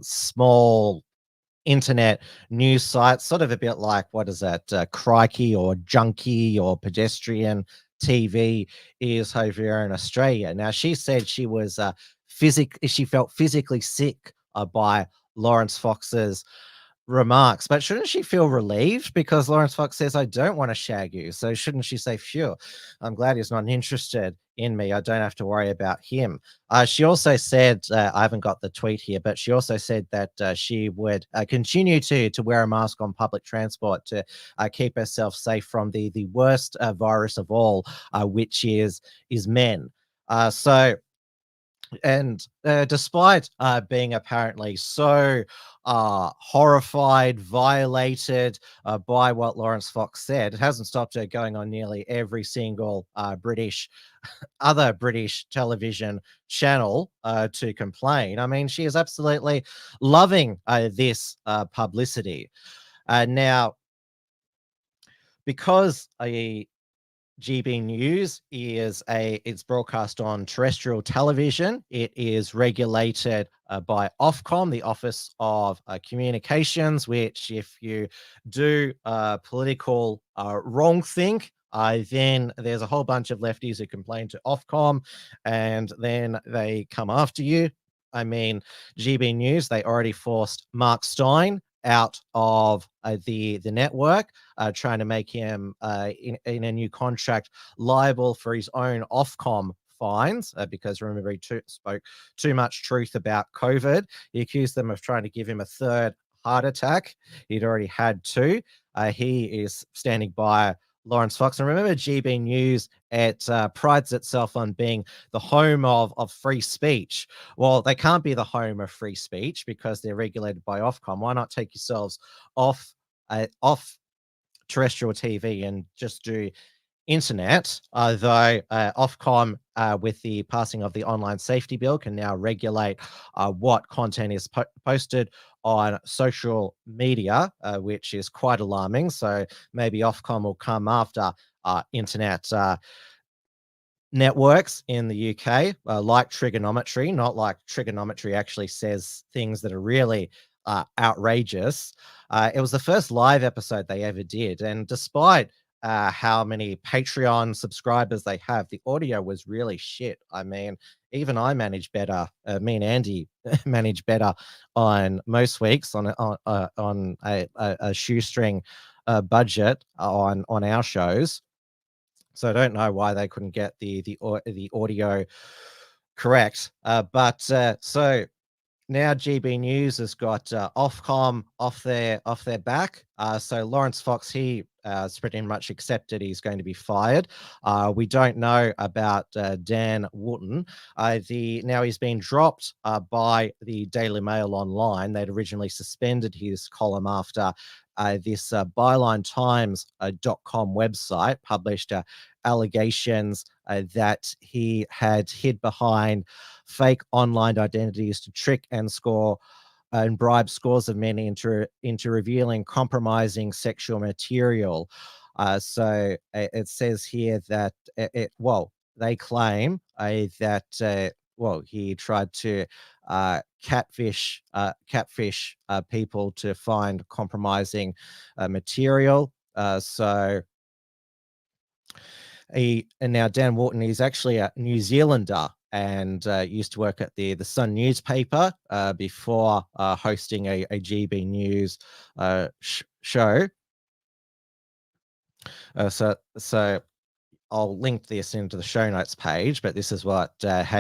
small internet news site, sort of a bit like, what is that, Crikey or Junkie or Pedestrian TV is over here in Australia. Now, she said she was she felt physically sick by Lawrence Fox's remarks, but shouldn't she feel relieved because Lawrence Fox says, I don't want to shag you? So shouldn't she say, phew, I'm glad he's not interested in me. I don't have to worry about him. She also said, I haven't got the tweet here, but she also said that she would continue to wear a mask on public transport to keep herself safe from the worst virus of all, which is men. Despite being apparently so horrified, violated by what Lawrence Fox said, it hasn't stopped her going on nearly every single other British television channel to complain. I mean, she is absolutely loving this publicity. Now, because GB News it's broadcast on terrestrial television. It is regulated by Ofcom, the Office of Communications, which if you do political wrongthink, Then there's a whole bunch of lefties who complain to Ofcom, and then they come after you. I mean, GB News, they already forced Mark Stein out of the network, trying to make him in a new contract liable for his own Ofcom fines, because remember he spoke too much truth about COVID. He accused them of trying to give him a third heart attack. He'd already had two. He is standing by Lawrence Fox. And remember, GB News, it prides itself on being the home of free speech. Well, they can't be the home of free speech because they're regulated by Ofcom. Why not take yourselves off terrestrial TV and just do internet? Though Ofcom, with the passing of the online safety bill, can now regulate what content is posted on social media, which is quite alarming. So maybe Ofcom will come after internet networks in the UK, like Trigonometry, not like Trigonometry actually says things that are really outrageous. It was the first live episode they ever did, and despite how many Patreon subscribers they have, the audio was really shit. I mean, even I manage better. Me and Andy manage better on most weeks on a shoestring budget on our shows. So I don't know why they couldn't get the audio correct. But so now GB News has got Ofcom off their back. So Lawrence Fox, he has pretty much accepted he's going to be fired. We don't know about Dan Wootton. Now he's been dropped by the Daily Mail Online. They'd originally suspended his column after this bylinetimes.com website published allegations that he had hid behind fake online identities to trick and score and bribe scores of men into revealing compromising sexual material. So it says here that they claim that he tried to catfish people to find compromising material. And now Dan Wootton, he's actually a New Zealander and used to work at the Sun newspaper before hosting a GB News show. So I'll link this into the show notes page, but this is what there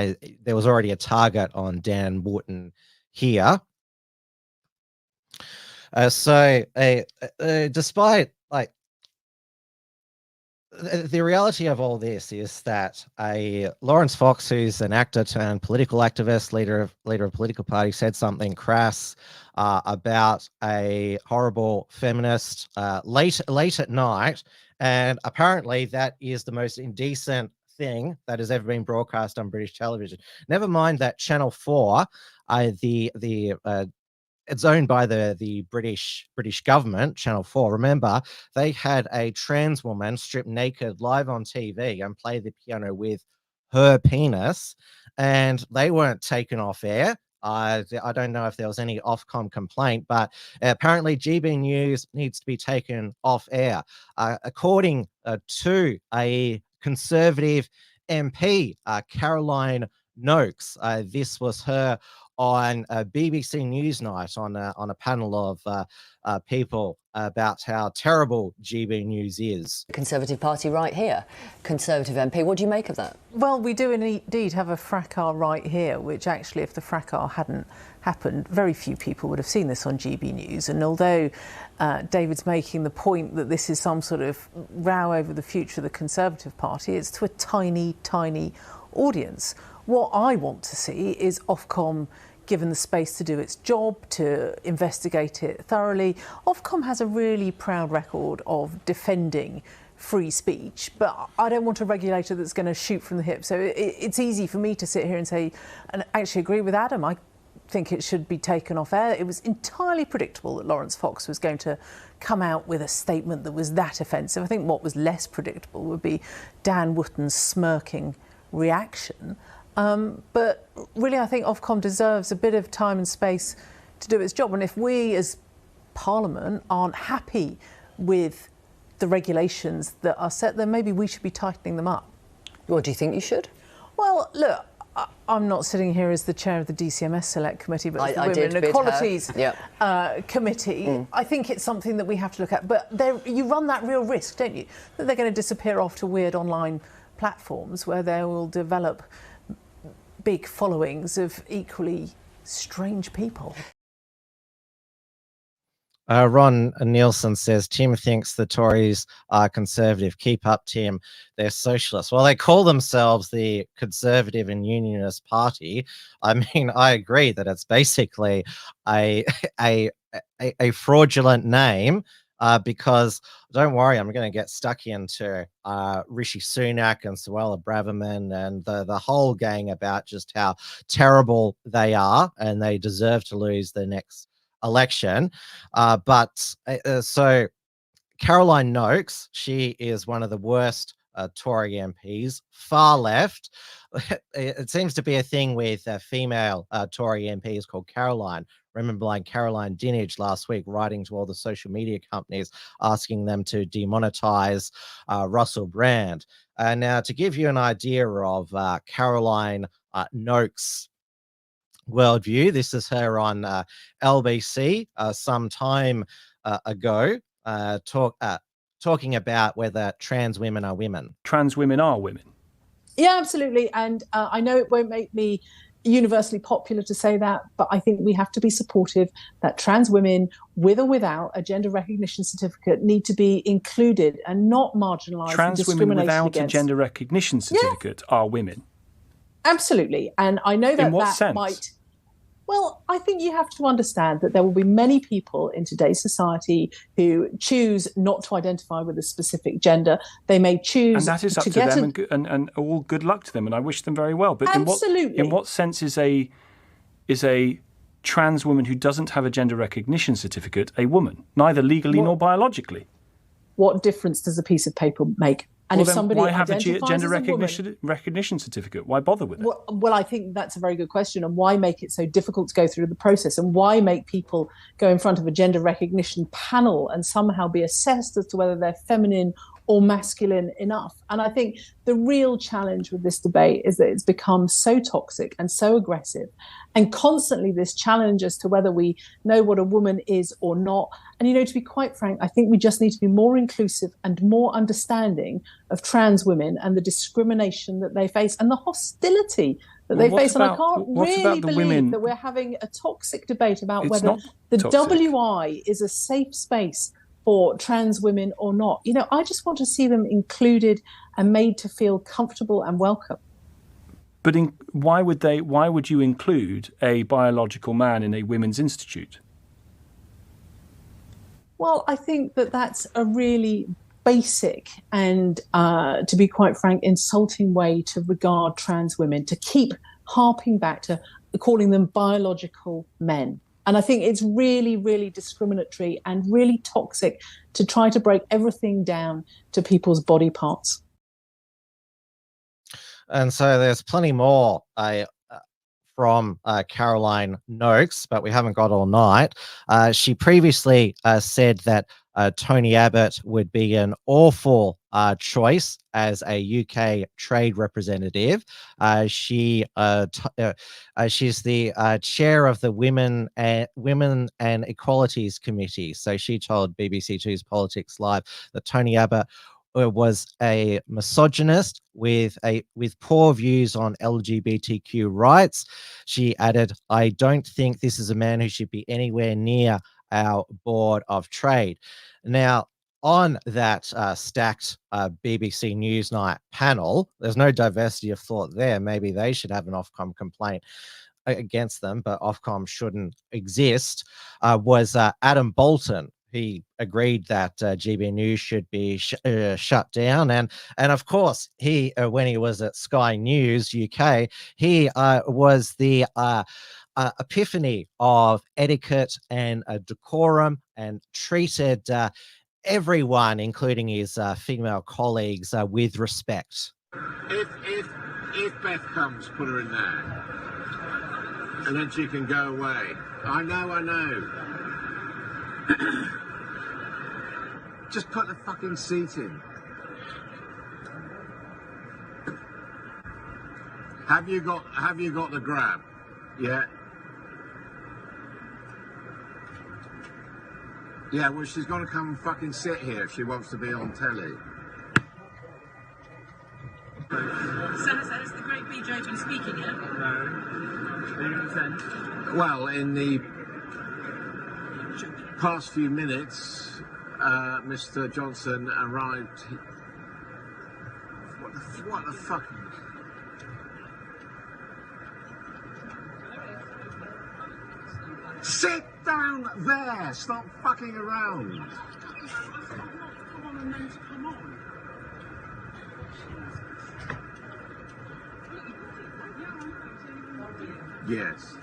was already a target on Dan Wootton here. Despite the reality of all this is that Lawrence Fox, who's an actor turned political activist, leader of a political party, said something crass about a horrible feminist late at night, and apparently that is the most indecent thing that has ever been broadcast on British television. Never mind that Channel 4, it's owned by the British government, Channel 4. Remember, they had a trans woman stripped naked live on TV and play the piano with her penis, and they weren't taken off air. I don't know if there was any Ofcom complaint, but apparently GB News needs to be taken off air. According to a Conservative MP, Caroline Noakes, this was her on BBC Newsnight on a panel of people about how terrible GB News is. Conservative Party right here, Conservative MP. What do you make of that? Well, we do indeed have a fracas right here, which actually, if the fracas hadn't happened, very few people would have seen this on GB News. And although David's making the point that this is some sort of row over the future of the Conservative Party, it's to a tiny, tiny audience. What I want to see is Ofcom given the space to do its job, to investigate it thoroughly. Ofcom has a really proud record of defending free speech, but I don't want a regulator that's going to shoot from the hip. So it's easy for me to sit here and say, and actually agree with Adam, I think it should be taken off air. It was entirely predictable that Lawrence Fox was going to come out with a statement that was that offensive. I think what was less predictable would be Dan Wootton's smirking reaction. But really, I think Ofcom deserves a bit of time and space to do its job. And if we as Parliament aren't happy with the regulations that are set, then maybe we should be tightening them up. What do you think you should? Well, look, I'm not sitting here as the chair of the DCMS Select Committee, but as the Women and Equalities Committee. I think it's something that we have to look at. But you run that real risk, don't you? That they're going to disappear off to weird online platforms where they will develop big followings of equally strange people. Ron Nielsen says, Tim thinks the Tories are conservative. Keep up, Tim. They're socialists. Well, they call themselves the Conservative and Unionist Party. I mean, I agree that it's basically a fraudulent name because, don't worry, I'm going to get stuck into Rishi Sunak and Suella Braverman and the whole gang about just how terrible they are and they deserve to lose the next election. So Caroline Noakes, she is one of the worst Tory MPs, far left. It seems to be a thing with female Tory MPs called Caroline. Remember like Caroline Dinenage last week writing to all the social media companies asking them to demonetize Russell Brand. Now, to give you an idea of Caroline Noakes' worldview, this is her on LBC some time ago, talking about whether trans women are women. Trans women are women. Yeah, absolutely. And I know it won't make me universally popular to say that, but I think we have to be supportive that trans women, with or without a gender recognition certificate, need to be included and not marginalised. Trans women without a gender recognition certificate are women. Absolutely. And I know that In what that sense? might... Well, I think you have to understand that there will be many people in today's society who choose not to identify with a specific gender. They may choose and that is up to them, and all good luck to them, and I wish them very well. But absolutely. In what sense is a trans woman who doesn't have a gender recognition certificate a woman, neither legally nor biologically? What difference does a piece of paper make? And well, if somebody why have a identifies gender as a woman, recognition certificate? Why bother with it? Well, I think that's a very good question. And why make it so difficult to go through the process? And why make people go in front of a gender recognition panel and somehow be assessed as to whether they're feminine or masculine enough? And I think the real challenge with this debate is that it's become so toxic and so aggressive, and constantly this challenge as to whether we know what a woman is or not. And, you know, to be quite frank, I think we just need to be more inclusive and more understanding of trans women and the discrimination that they face and the hostility that they face. And I can't really believe that we're having a toxic debate about whether the WI is a safe space for trans women or not. You know, I just want to see them included and made to feel comfortable and welcome. But why would you include a biological man in a women's institute? Well, I think that that's a really basic and, to be quite frank, insulting way to regard trans women, to keep harping back to calling them biological men. And I think it's really, really discriminatory and really toxic to try to break everything down to people's body parts. And so there's plenty more from Caroline Noakes, but we haven't got all night. She previously said that Tony Abbott would be an awful choice as a UK trade representative. She's the chair of the Women and Equalities Committee. So she told BBC Two's Politics Live that Tony Abbott was a misogynist with poor views on LGBTQ rights. She added, "I don't think this is a man who should be anywhere near our Board of Trade." Now, on that stacked BBC Newsnight panel, there's no diversity of thought there. Maybe they should have an Ofcom complaint against them, but Ofcom shouldn't exist, was Adam Bolton. He agreed that GB News should be shut down. And of course, he when he was at Sky News UK, he was the epiphany of etiquette and decorum, and treated everyone, including his female colleagues, with respect. If Beth comes, put her in there. And then she can go away. I know. Just put the fucking seat in. Have you got the grab? Yeah. Yeah, well, she's going to come and fucking sit here if she wants to be on telly. So has the great BJ been speaking yet? No. Well, in the past few minutes, Mr. Johnson arrived. What the fuck? Sit down there! Stop fucking around! Yes.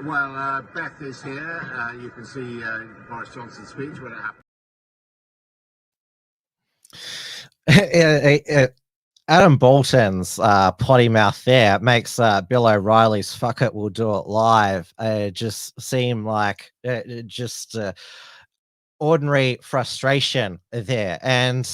Well, Beth is here. You can see Boris Johnson's speech when it happened. Adam Bolton's potty mouth there makes Bill O'Reilly's "fuck it, we'll do it live" just seem like just ordinary frustration there. And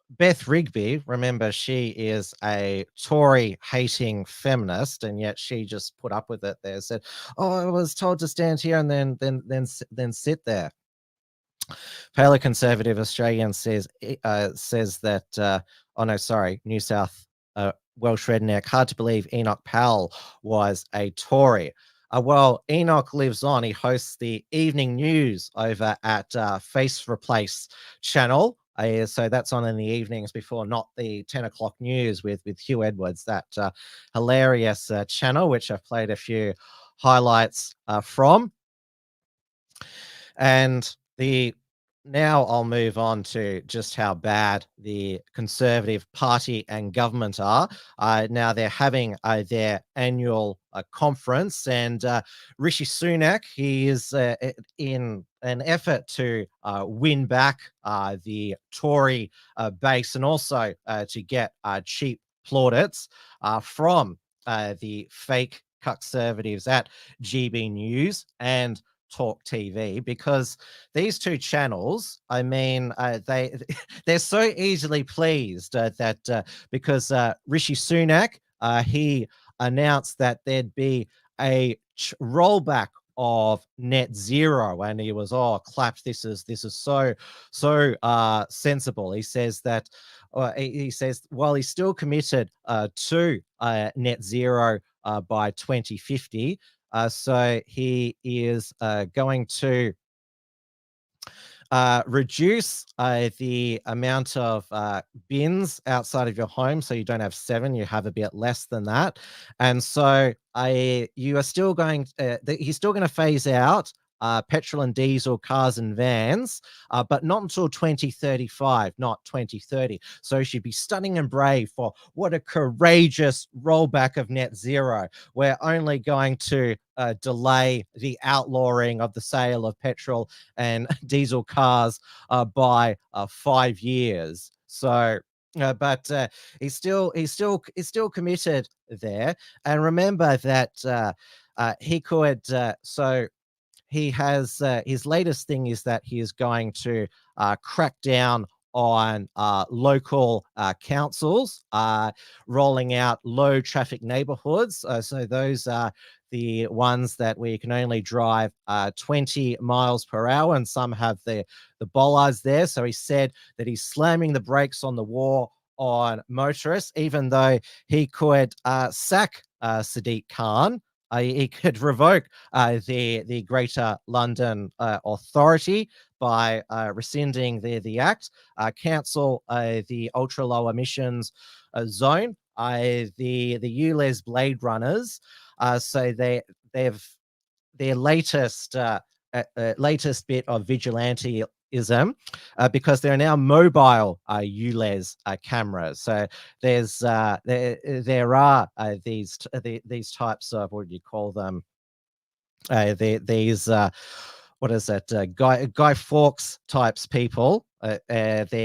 Beth Rigby, remember, she is a Tory-hating feminist, and yet she just put up with it there. Said, "Oh, I was told to stand here and then sit there." Paleoconservative Australian says that. Oh no, sorry, New South Welsh redneck. Hard to believe Enoch Powell was a Tory. Well, Enoch lives on. He hosts the evening news over at Face Replace channel. So that's on in the evenings before, not the 10 o'clock news with Hugh Edwards, that hilarious channel, which I've played a few highlights from. And now I'll move on to just how bad the Conservative Party and government are. Now they're having their annual conference, and Rishi Sunak, he is in an effort to win back the Tory base, and also to get cheap plaudits from the fake Conservatives at GB News and Talk TV, because these two channels, I mean, they're so easily pleased that because Rishi Sunak, he announced that there'd be a rollback of net zero, and he was clapped. This is so sensible. He says that he says while he's still committed to net zero by 2050. So he is going to reduce the amount of bins outside of your home, so you don't have 7, you have a bit less than that. And so you are still going, he's still going to phase out petrol and diesel cars and vans, but not until 2035, not 2030. So you should be stunning and brave for what a courageous rollback of net zero. We're only going to delay the outlawing of the sale of petrol and diesel cars by 5 years. So but he's still committed there. And remember that he could so he has his latest thing is that he is going to crack down on local councils, rolling out low traffic neighborhoods. So those are the ones that we can only drive 20 miles per hour, and some have the bollards there. So he said that he's slamming the brakes on the war on motorists, even though he could sack Sadiq Khan. He could revoke the Greater London Authority by rescinding the act, cancel the ultra low emissions zone, the ULEZ Blade Runners. So their latest bit of vigilanteism, because there are now mobile ULEZ cameras. So there are these types of, what do you call them? These what is it? Guy Fawkes types people. They're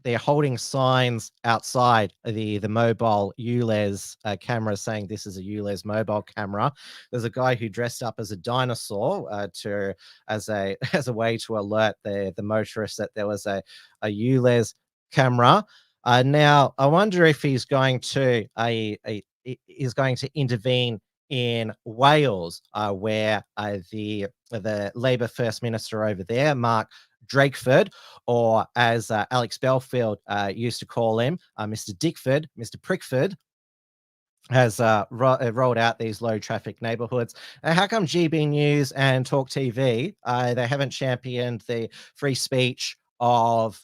they're holding signs outside the mobile ULEZ camera saying this is a ULEZ mobile camera. There's a guy who dressed up as a dinosaur as a way to alert the motorists that there was a ULEZ camera. Now I wonder if he's going to intervene in Wales, where the Labour First Minister over there, Mark Drakeford, or as Alex Belfield used to call him, Mr. Dickford, Mr. Prickford, has rolled out these low traffic neighborhoods. How come GB News and Talk TV, they haven't championed the free speech of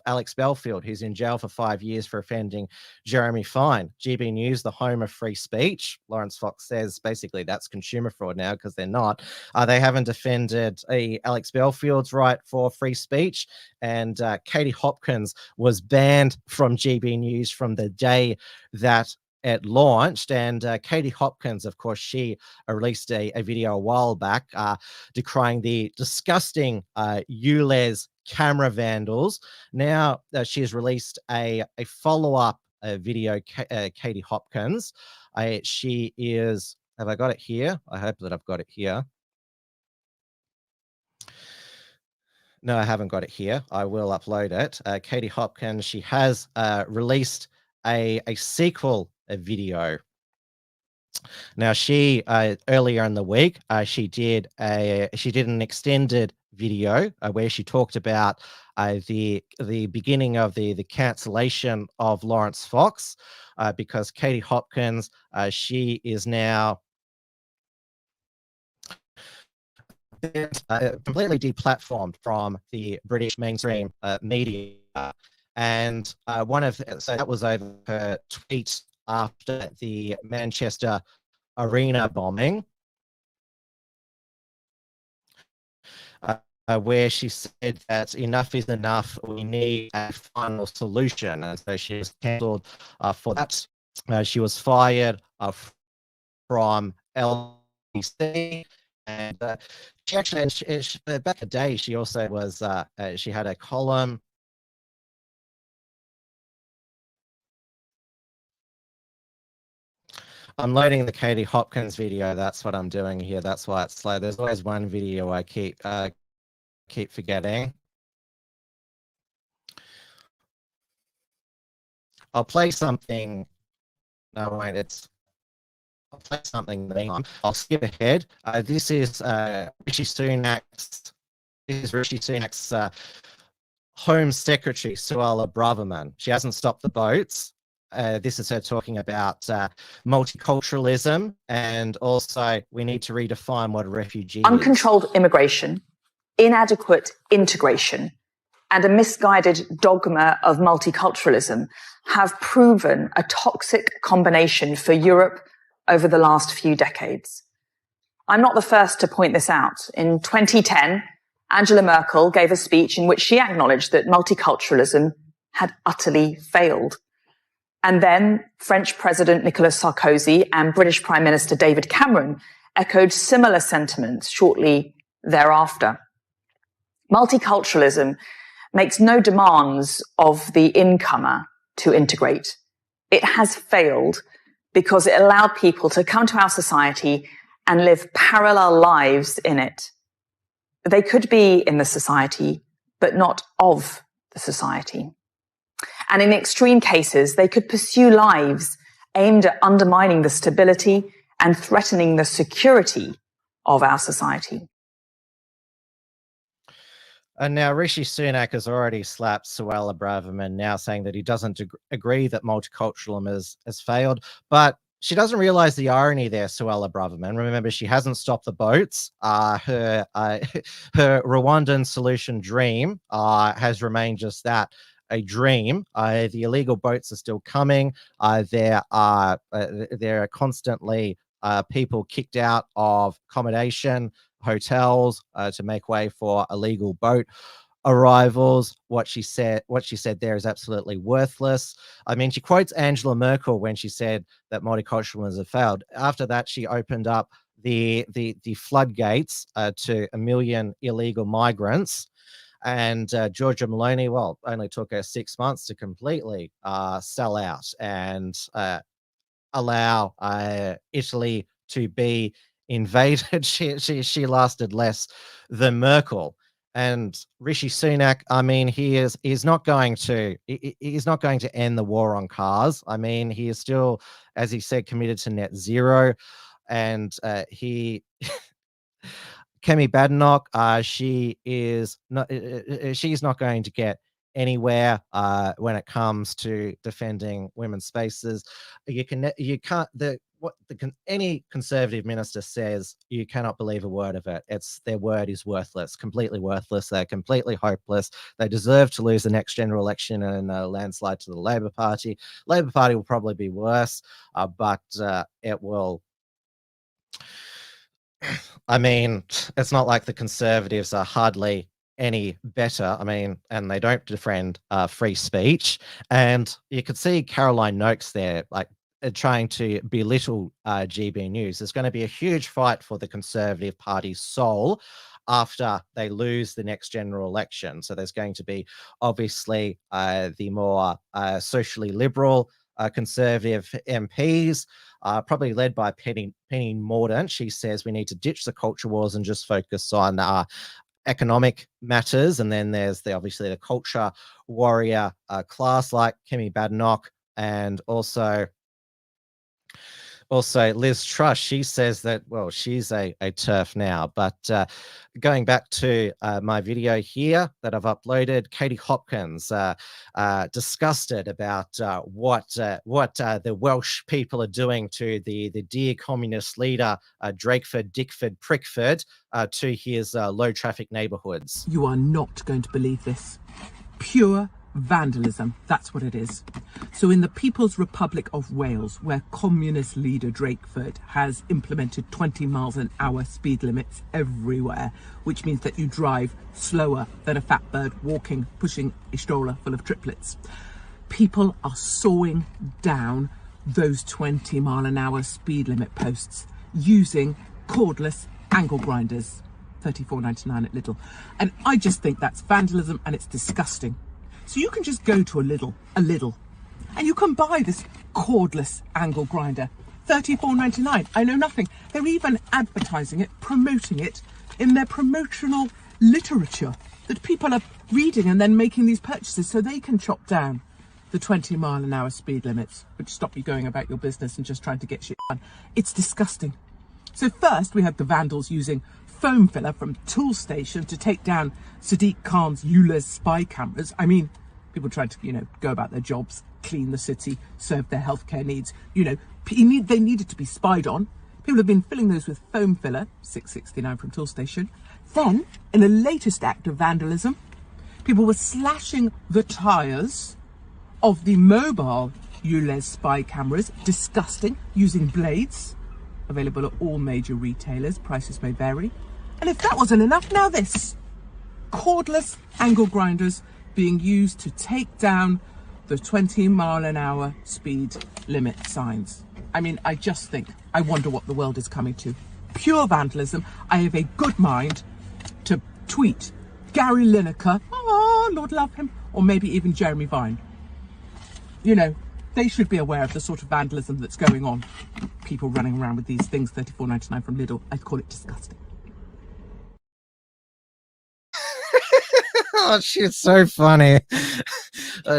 Alex Belfield, who's in jail for 5 years for offending Jeremy Fine? GB News, the home of free speech. Lawrence Fox says basically that's consumer fraud now because they're not. They haven't defended Alex Belfield's right for free speech. And Katie Hopkins was banned from GB News from the day that it launched. And Katie Hopkins, of course, she released a video a while back decrying the disgusting ULEZ camera vandals. Now she has released a follow-up video. Katie Hopkins, she is, have I got it here? I hope that I've got it here. No, I haven't got it here. I will upload it. Katie Hopkins, she has released a sequel video. Now she earlier in the week she did an extended video where she talked about the beginning of the cancellation of Lawrence Fox, because Katie Hopkins, she is now completely deplatformed from the British mainstream media. And so that was over her tweet after the Manchester Arena bombing, where she said that enough is enough, we need a final solution. And so she was cancelled for that. She was fired from LBC, and she actually, back a day, she also was, she had a column. I'm loading the Katie Hopkins video. That's what I'm doing here. That's why it's slow. There's always one video I keep forgetting. I'll play something. No, wait, I'll play something. I'll skip ahead. This is Rishi Sunak's. This is Rishi Sunak's Home Secretary, Suella Braverman. She hasn't stopped the boats. This is her talking about multiculturalism, and also we need to redefine what a refugee is. Uncontrolled immigration, inadequate integration, and a misguided dogma of multiculturalism have proven a toxic combination for Europe over the last few decades. I'm not the first to point this out. In 2010, Angela Merkel gave a speech in which she acknowledged that multiculturalism had utterly failed. And then French President Nicolas Sarkozy and British Prime Minister David Cameron echoed similar sentiments shortly thereafter. Multiculturalism makes no demands of the incomer to integrate. It has failed because it allowed people to come to our society and live parallel lives in it. They could be in the society, but not of the society. And in extreme cases, they could pursue lives aimed at undermining the stability and threatening the security of our society. And now Rishi Sunak has already slapped Suella Braverman, now saying that he doesn't agree that multiculturalism has failed. But she doesn't realize the irony there, Suella Braverman. Remember, she hasn't stopped the boats. Her Rwandan solution dream has remained just that, a dream. The illegal boats are still coming. There are constantly people kicked out of accommodation, hotels, to make way for illegal boat arrivals. What she said there is absolutely worthless. I mean, she quotes Angela Merkel when she said that multiculturalism has failed. After that, she opened up the floodgates to 1 million illegal migrants. And Georgia Maloney, well, only took her 6 months to completely sell out and allow Italy to be invaded. She lasted less than Merkel. And Rishi Sunak, I mean, he's not going to end the war on cars. I mean, he is still, as he said, committed to net zero, and Kemi Badenoch, she's not going to get anywhere when it comes to defending women's spaces. Any Conservative minister says, you cannot believe a word of it. Their word is worthless, completely worthless. They're completely hopeless. They deserve to lose the next general election in a landslide to the Labor Party. Labor Party will probably be worse, but it will. I mean, it's not like the Conservatives are hardly any better. I mean, and they don't defend free speech. And you could see Caroline Noakes there, like, trying to belittle GB News. There's going to be a huge fight for the Conservative Party's soul after they lose the next general election. So there's going to be, obviously, the more socially liberal Conservative MPs, probably led by Penny Mordaunt. She says we need to ditch the culture wars and just focus on economic matters. And then there's obviously the culture warrior class like Kemi Badenoch, and also Liz Truss. She says that, well, she's a TERF now. But going back to my video here that I've uploaded, Katie Hopkins disgusted about what the Welsh people are doing to the dear communist leader Drakeford, Dickford, Prickford, to his low traffic neighbourhoods. You are not going to believe this. Pure vandalism, that's what it is. So in the People's Republic of Wales, where communist leader Drakeford has implemented 20 miles an hour speed limits everywhere, which means that you drive slower than a fat bird walking, pushing a stroller full of triplets. People are sawing down those 20 mile an hour speed limit posts using cordless angle grinders, $34.99 at Lidl. And I just think that's vandalism, and it's disgusting. So you can just go to a Lidl, and you can buy this cordless angle grinder, $34.99. I know nothing. They're even advertising it, promoting it in their promotional literature, that people are reading and then making these purchases so they can chop down the 20 mile an hour speed limits, which stop you going about your business and just trying to get shit done. It's disgusting. So first we had the vandals using foam filler from Toolstation to take down Sadiq Khan's ULEZ spy cameras. I mean, people trying to, go about their jobs, clean the city, serve their healthcare needs. They needed to be spied on. People have been filling those with foam filler, $6.69 from Toolstation. Then, in a latest act of vandalism, people were slashing the tyres of the mobile ULEZ spy cameras, disgusting, using blades, available at all major retailers, prices may vary. And if that wasn't enough, now this. Cordless angle grinders being used to take down the 20 mile an hour speed limit signs. I mean, I just think, I wonder what the world is coming to. Pure vandalism. I have a good mind to tweet Gary Lineker, oh, Lord love him, or maybe even Jeremy Vine. They should be aware of the sort of vandalism that's going on. People running around with these things, $34.99 from Lidl. I'd call it disgusting. Oh, she's so funny.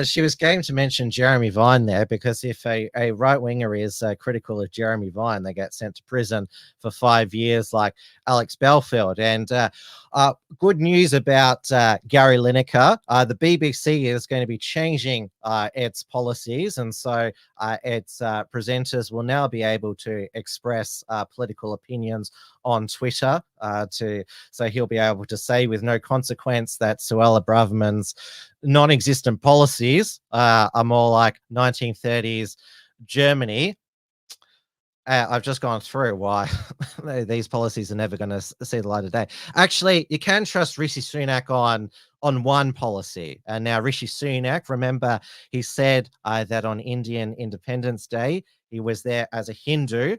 She was game to mention Jeremy Vine there, because if a right-winger is critical of Jeremy Vine, they get sent to prison for 5 years like Alex Belfield. And good news about Gary Lineker. The BBC is going to be changing its policies, and so its presenters will now be able to express political opinions on Twitter. So he'll be able to say with no consequence that Suella Braverman's non-existent policies are more like 1930s Germany. I've just gone through why these policies are never going to see the light of day. Actually, you can trust Rishi Sunak on one policy. And now Rishi Sunak, remember, he said that on Indian Independence Day, he was there as a Hindu,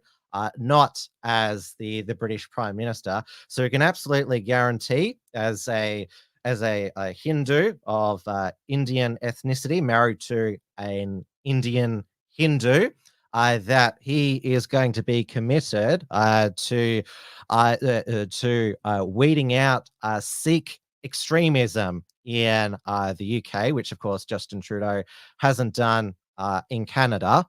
not as the British Prime Minister. So we can absolutely guarantee, as a as a Hindu of Indian ethnicity, married to an Indian Hindu, that he is going to be committed to weeding out Sikh extremism in the UK, which of course Justin Trudeau hasn't done in Canada.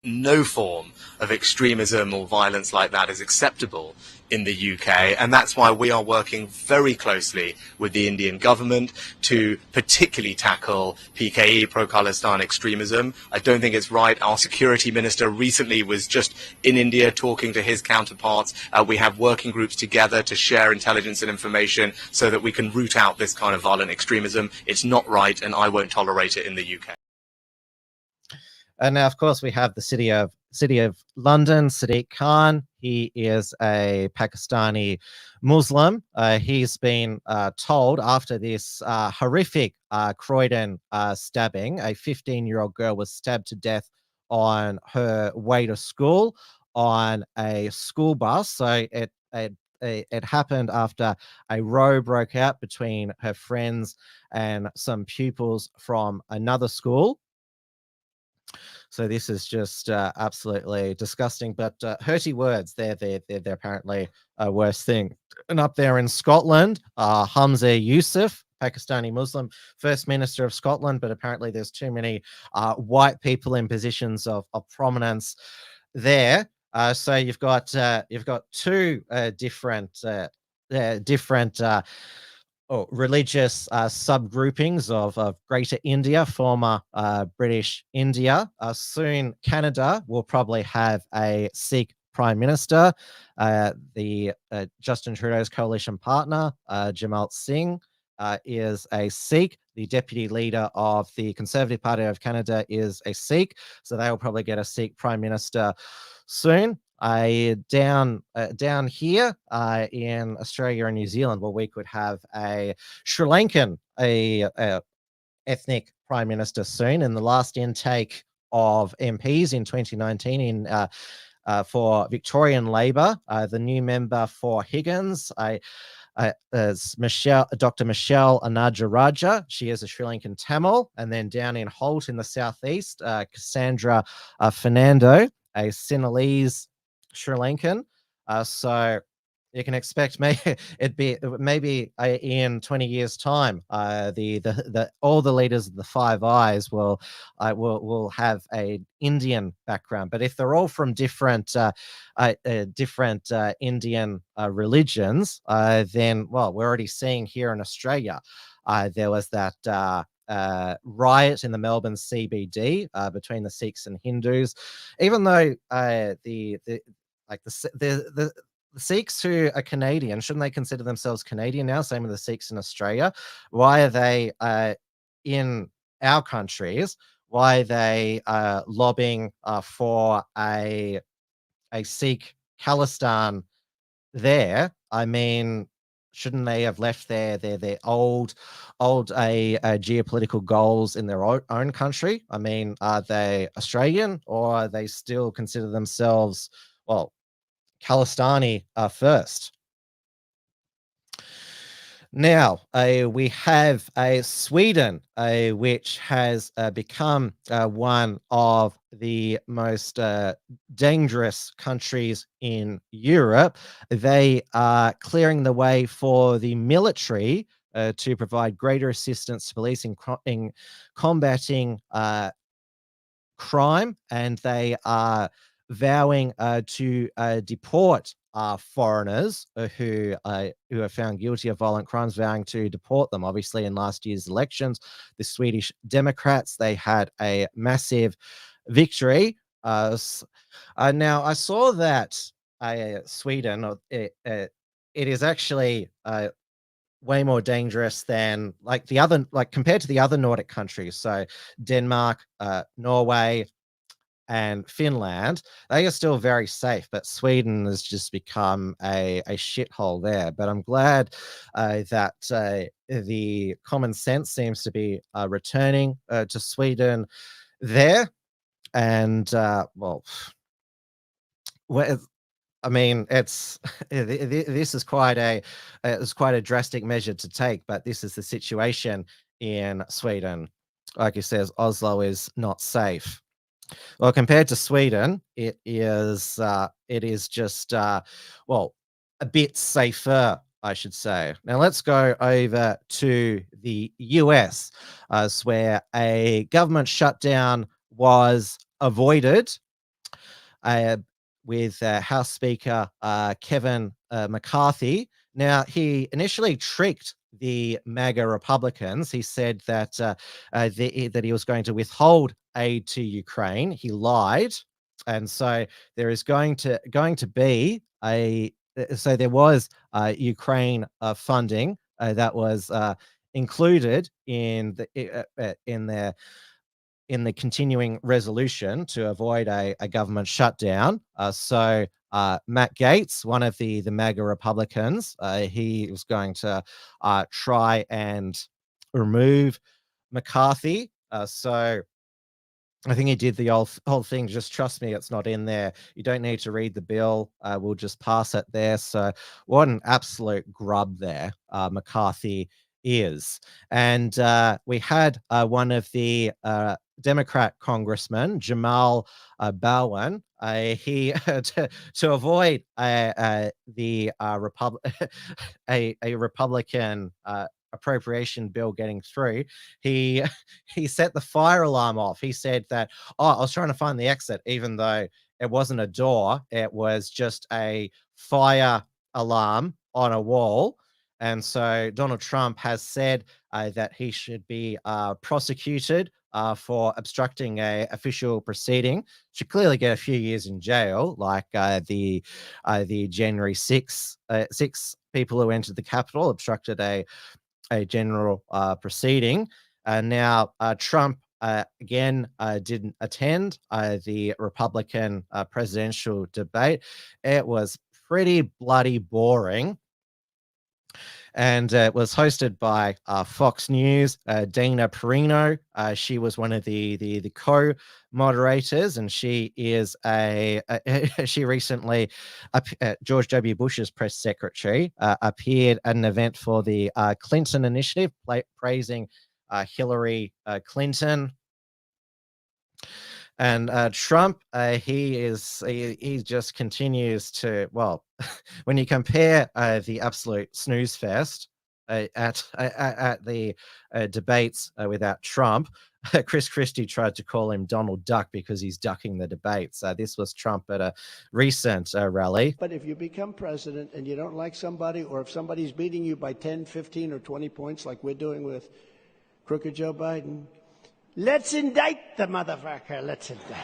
No form of extremism or violence like that is acceptable in the UK, and that's why we are working very closely with the Indian government to particularly tackle PKE, pro-Khalistan extremism. I don't think it's right. Our security minister recently was just in India talking to his counterparts. We have working groups together to share intelligence and information so that we can root out this kind of violent extremism. It's not right, and I won't tolerate it in the UK. And now, of course, we have the city of London, Sadiq Khan. He is a Pakistani Muslim. He's been told after this horrific Croydon stabbing, a 15-year-old girl was stabbed to death on her way to school on a school bus. So it happened after a row broke out between her friends and some pupils from another school. So this is just absolutely disgusting, but hurty words, they're apparently a worse thing. And up there in Scotland, Hamza Yusuf, Pakistani Muslim, First Minister of Scotland, but apparently there's too many white people in positions of prominence there. So you've got two different religious subgroupings of Greater India, former British India. Soon, Canada will probably have a Sikh Prime Minister. The Justin Trudeau's coalition partner, Jamal Singh, is a Sikh. The deputy leader of the Conservative Party of Canada is a Sikh, so they will probably get a Sikh Prime Minister soon. Down here in Australia and New Zealand, well, we could have a Sri Lankan ethnic prime minister soon. In the last intake of MPs in 2019 for Victorian Labor, the new member for Higgins, is Dr. Michelle Anajaraja. She is a Sri Lankan Tamil. And then down in Holt in the southeast, Cassandra Fernando, a Sinhalese Sri Lankan. So you can expect maybe in 20 years' time, the all the leaders of the Five Eyes will have an Indian background. But if they're all from different Indian religions, then well, we're already seeing here in Australia. There was that riot in the Melbourne CBD between the Sikhs and Hindus. Even though the Sikhs who are Canadian, shouldn't they consider themselves Canadian now? Same with the Sikhs in Australia. Why are they in our countries? Why are they lobbying for a Sikh Khalistan there? I mean, shouldn't they have left their old geopolitical goals in their own country? I mean, are they Australian, or are they still consider themselves, well, Khalistani first? Now, we have Sweden, which has become one of the most dangerous countries in Europe. They are clearing the way for the military to provide greater assistance to police in combating crime, and they are vowing to deport foreigners who are found guilty of violent crimes, vowing to deport them. Obviously, in last year's elections, the Swedish Democrats, they had a massive victory. Now, I saw that Sweden, it is actually way more dangerous than compared to the other Nordic countries. So Denmark, Norway, and Finland, they are still very safe, but Sweden has just become a shithole there. But I'm glad that the common sense seems to be returning to Sweden there. And I mean, this is quite a drastic measure to take, but this is the situation in Sweden. Like he says, Oslo is not safe. Well, compared to Sweden, it is just well, a bit safer, I should say. Now let's go over to the US, where a government shutdown was avoided. With House Speaker Kevin McCarthy. Now, he initially tricked the MAGA Republicans. He said that that he was going to withhold aid to Ukraine. He lied, and so there is going to be so there was Ukraine funding that was included in the continuing resolution to avoid a government shutdown. So Matt Gaetz, one of the MAGA Republicans, he was going to try and remove McCarthy. So I think he did the whole thing. Just trust me, it's not in there. You don't need to read the bill. We'll just pass it there. So what an absolute grub there McCarthy is. And we had one of the Democrat congressman, Jamal Bowen, he to avoid a Republican appropriation bill getting through, he set the fire alarm off. He said that, I was trying to find the exit, even though it wasn't a door, it was just a fire alarm on a wall. And so Donald Trump has said that he should be prosecuted for obstructing a official proceeding. Should clearly get a few years in jail, like the January 6 people who entered the Capitol obstructed a general proceeding. Now Trump again didn't attend the Republican presidential debate. It was pretty bloody boring. And it was hosted by Fox News, Dana Perino. She was one of the co-moderators, and she is she recently, George W. Bush's press secretary, appeared at an event for the Clinton Initiative, praising Hillary Clinton. And Trump, he just continues to, well, when you compare the absolute snooze fest at the debates without Trump, Chris Christie tried to call him Donald Duck because he's ducking the debates. This was Trump at a recent rally. But if you become president and you don't like somebody, or if somebody's beating you by 10, 15, or 20 points like we're doing with crooked Joe Biden, let's indict the motherfucker. Let's indict.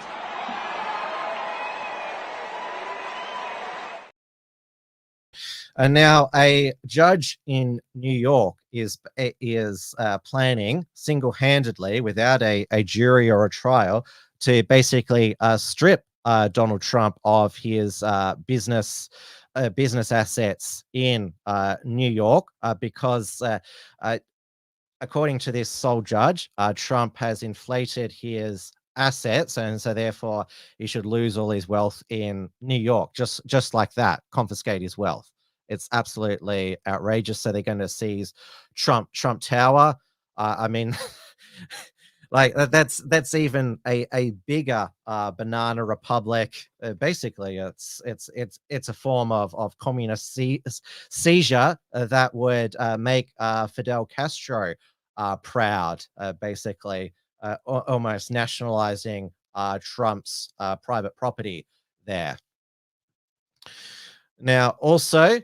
And now a judge in New York is planning single-handedly, without a jury or a trial, to basically strip Donald Trump of his business assets in New York because according to this sole judge, Trump has inflated his assets, and so therefore he should lose all his wealth in New York, just like that, confiscate his wealth. It's absolutely outrageous. So they're going to seize Trump Tower. I mean, like that's even a bigger banana republic. Basically, it's a form of communist seizure that would make Fidel Castro proud. Basically, almost nationalizing Trump's private property there. Now, also,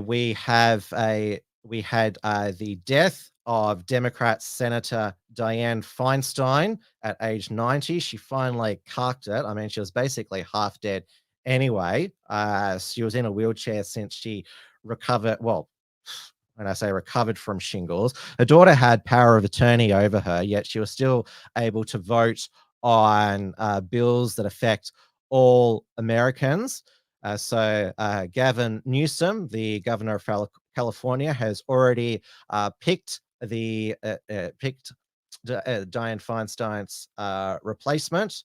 we had the death of Democrat Senator Dianne Feinstein at age 90. She finally carked it. I mean, she was basically half dead anyway. She was in a wheelchair since she recovered. Well, when I say recovered from shingles, her daughter had power of attorney over her, yet she was still able to vote on bills that affect all Americans. So Gavin Newsom, the governor of California, has already picked Dianne Feinstein's replacement.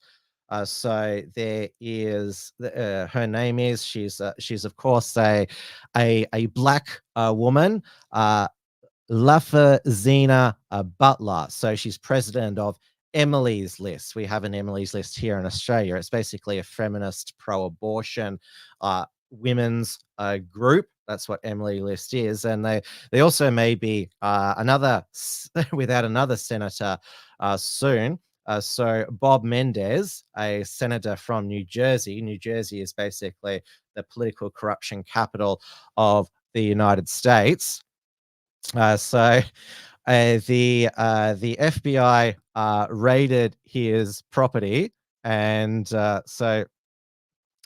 So there is her name is she's of course a black woman, Lafazina Butler. So she's president of Emily's List. We have an Emily's List here in Australia. It's basically a feminist pro-abortion women's group. That's what Emily List is. And they also may be without another senator soon. So Bob Menendez, a senator from New Jersey. New Jersey is basically the political corruption capital of the United States. So the FBI raided his property, and so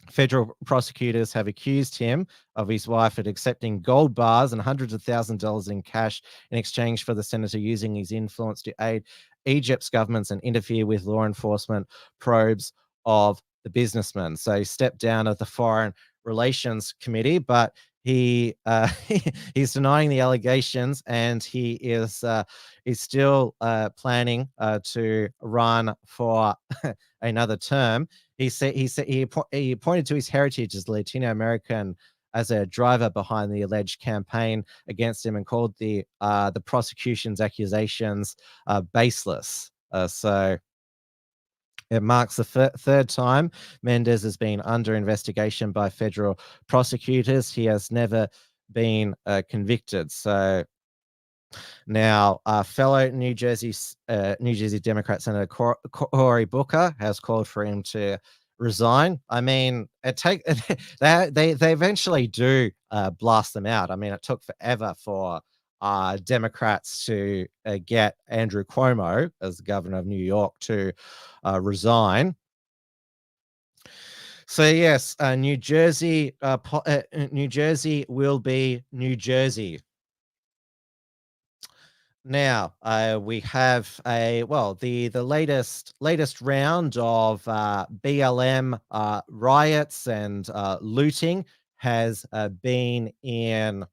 federal prosecutors have accused him of his wife of accepting gold bars and hundreds of thousands of dollars in cash in exchange for the senator using his influence to aid Egypt's governments and interfere with law enforcement probes of the businessman. So he stepped down of the Foreign Relations Committee, but he's denying the allegations, and he is still planning to run for another term. He pointed to his heritage as Latino American as a driver behind the alleged campaign against him, and called the prosecution's accusations baseless. So it marks the third time Menendez has been under investigation by federal prosecutors. He has never been convicted. So now, fellow New Jersey Democrat Senator Cory Booker has called for him to resign. I mean, they eventually do blast them out. I mean, it took forever for Democrats to get Andrew Cuomo as the governor of New York to resign. So yes, New Jersey will be New Jersey. Now we have the latest round of BLM riots and looting has been in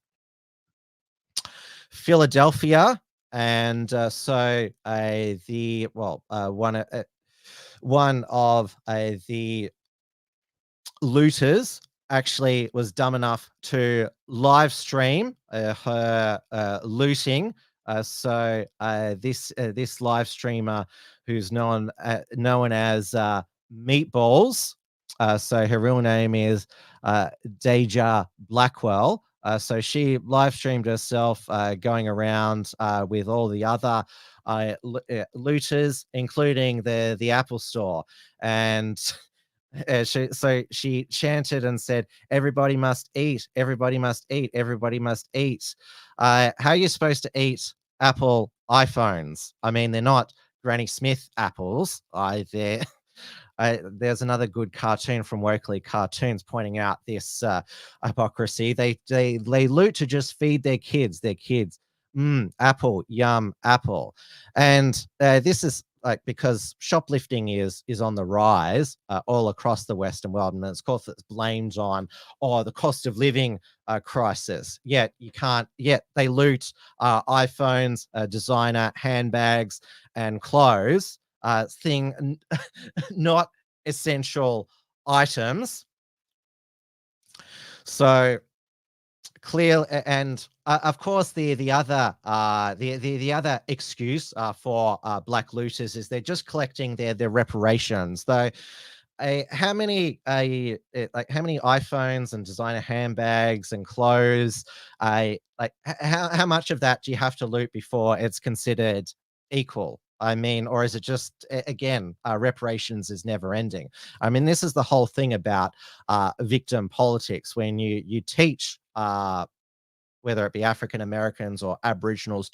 Philadelphia, and so one of the looters actually was dumb enough to live stream her looting. So this live streamer, who's known as Meatballs, so her real name is Deja Blackwell. So she live streamed herself going around with all the other looters, including the Apple Store, and she chanted and said, "Everybody must eat. Everybody must eat. Everybody must eat." How are you supposed to eat Apple iPhones? I mean, they're not Granny Smith apples. There's another good cartoon from Wokeley Cartoons pointing out this hypocrisy. They loot to just feed their kids. Apple, yum, apple. And this is like because shoplifting is on the rise all across the Western world, and of course it's blamed on the cost of living crisis. Yet they loot iPhones, designer handbags, and clothes. Not essential items. So clear, and of course the other excuse for black looters is they're just collecting their reparations. Though how many iPhones and designer handbags and clothes, how much of that do you have to loot before it's considered equal? I mean, or is it just, again, reparations is never ending? I mean, this is the whole thing about victim politics. When you teach whether it be African Americans or Aboriginals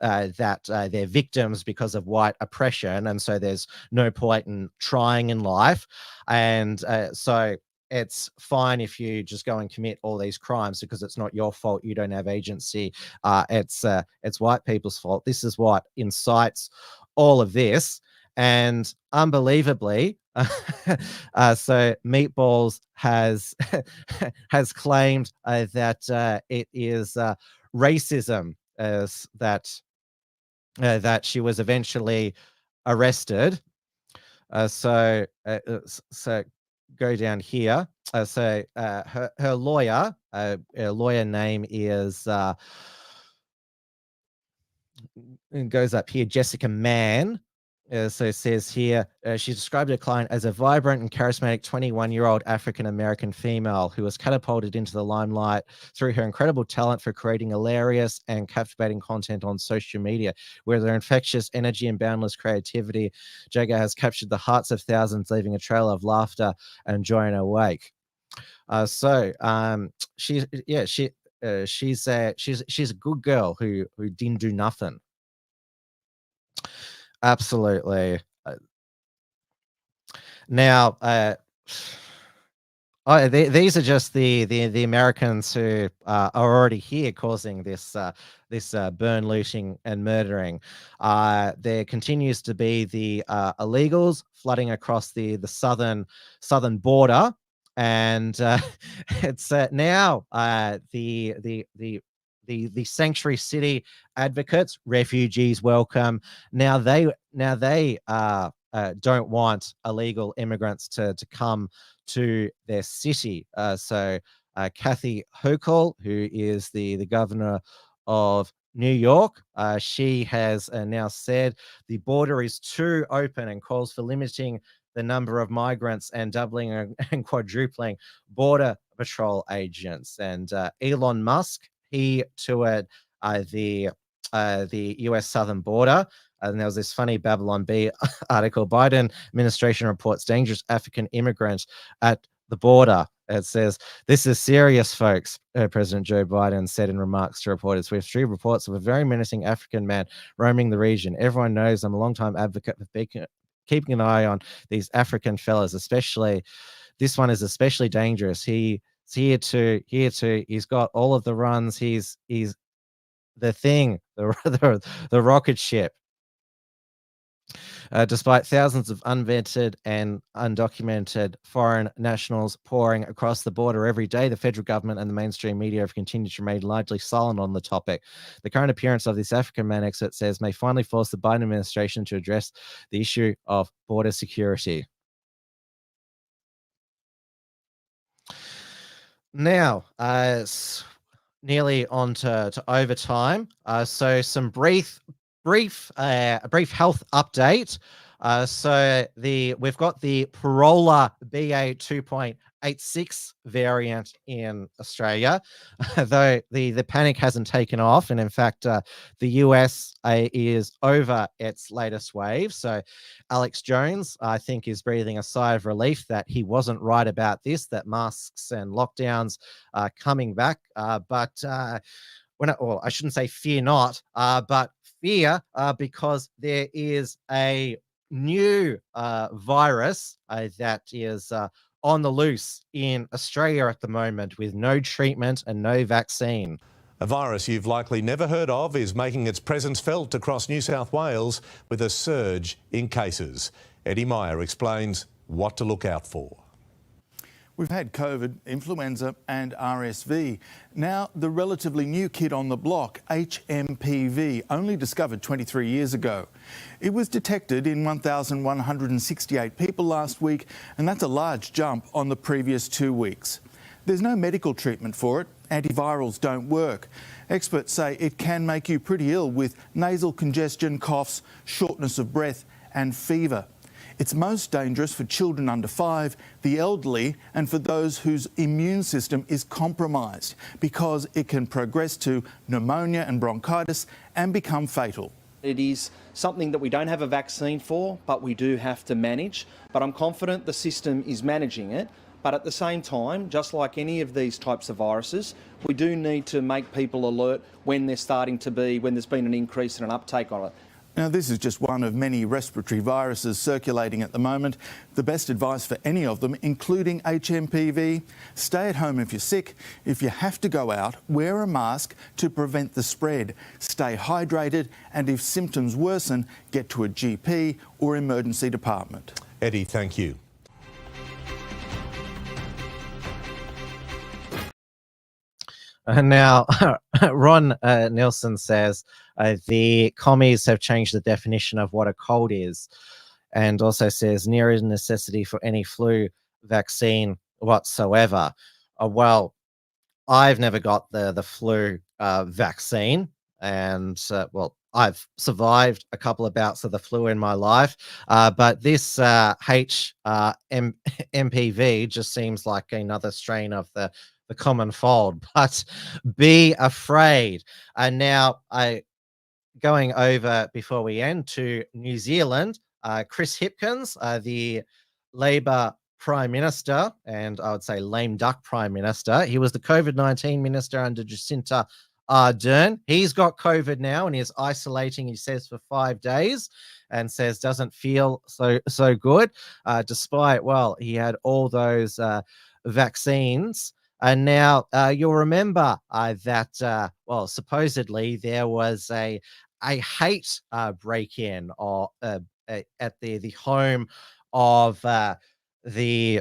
that they're victims because of white oppression, and so there's no point in trying in life, and so it's fine if you just go and commit all these crimes because it's not your fault. You don't have agency. It's white people's fault. This is what incites all of this. And unbelievably, so Meatballs has claimed that it is racism that she was eventually arrested. So go down here. Her lawyer name is goes up here, Jessica Mann. So it says here, she described her client as a vibrant and charismatic 21-year-old African-American female who was catapulted into the limelight through her incredible talent for creating hilarious and captivating content on social media. With her infectious energy and boundless creativity, Jagger has captured the hearts of thousands, leaving a trail of laughter and joy in her wake. She's a good girl who didn't do nothing. Absolutely. Now, these are just the Americans who are already here causing this burn, looting, and murdering. There continues to be the illegals flooding across the southern border, and it's now the sanctuary city advocates, refugees welcome. Now they don't want illegal immigrants to come to their city. Kathy Hochul, who is the governor of New York, she has now said the border is too open and calls for limiting the number of migrants and doubling and quadrupling border patrol agents. And Elon Musk, he toured the US southern border. And there was this funny Babylon Bee article, Biden administration reports dangerous African immigrants at the border. It says, "This is serious, folks," President Joe Biden said in remarks to reporters. "We have 3 reports of a very menacing African man roaming the region. Everyone knows I'm a longtime advocate for keeping an eye on these African fellas, especially this one is especially dangerous. He's here too. He's got all of the runs. He's the thing, the rocket ship." Despite thousands of unvetted and undocumented foreign nationals pouring across the border every day, the federal government and the mainstream media have continued to remain largely silent on the topic. The current appearance of this African man, exit says, may finally force the Biden administration to address the issue of border security. Now, nearly on to overtime. So some brief health update. We've got the Parola BA 2.86 variant in Australia, though the panic hasn't taken off, and in fact, the US is over its latest wave. So Alex Jones, I think, is breathing a sigh of relief that he wasn't right about this, that masks and lockdowns are coming back. But I shouldn't say fear not, but fear because there is a new virus that is on the loose in Australia at the moment with no treatment and no vaccine. A virus you've likely never heard of is making its presence felt across New South Wales with a surge in cases. Eddie Meyer explains what to look out for. We've had COVID, influenza and RSV. Now, the relatively new kid on the block, HMPV, only discovered 23 years ago. It was detected in 1,168 people last week, and that's a large jump on the previous 2 weeks. There's no medical treatment for it. Antivirals don't work. Experts say it can make you pretty ill with nasal congestion, coughs, shortness of breath and fever. It's most dangerous for children under 5, the elderly, and for those whose immune system is compromised, because it can progress to pneumonia and bronchitis and become fatal. It is something that we don't have a vaccine for, but we do have to manage. But I'm confident the system is managing it. But at the same time, just like any of these types of viruses, we do need to make people alert when there's been an increase in an uptake on it. Now, this is just one of many respiratory viruses circulating at the moment. The best advice for any of them, including HMPV, stay at home if you're sick. If you have to go out, wear a mask to prevent the spread. Stay hydrated, and if symptoms worsen, get to a GP or emergency department. Eddie, thank you. Now, Ron Nielsen says the commies have changed the definition of what a cold is. and also says near necessity for any flu vaccine whatsoever. Well, I've never got the flu vaccine, and well, I've survived a couple of bouts of the flu in my life, but this MPV just seems like another strain of the common fold. But be afraid. And now going over before we end to New Zealand, Chris Hipkins, the Labor Prime Minister, and I would say lame duck Prime Minister. He was the COVID-19 minister under Jacinta Ardern. He's got COVID now and is isolating, he says, for 5 days, and says doesn't feel so good, despite, well, he had all those vaccines. And now you'll remember that, well, supposedly there was a hate break-in or at the home of the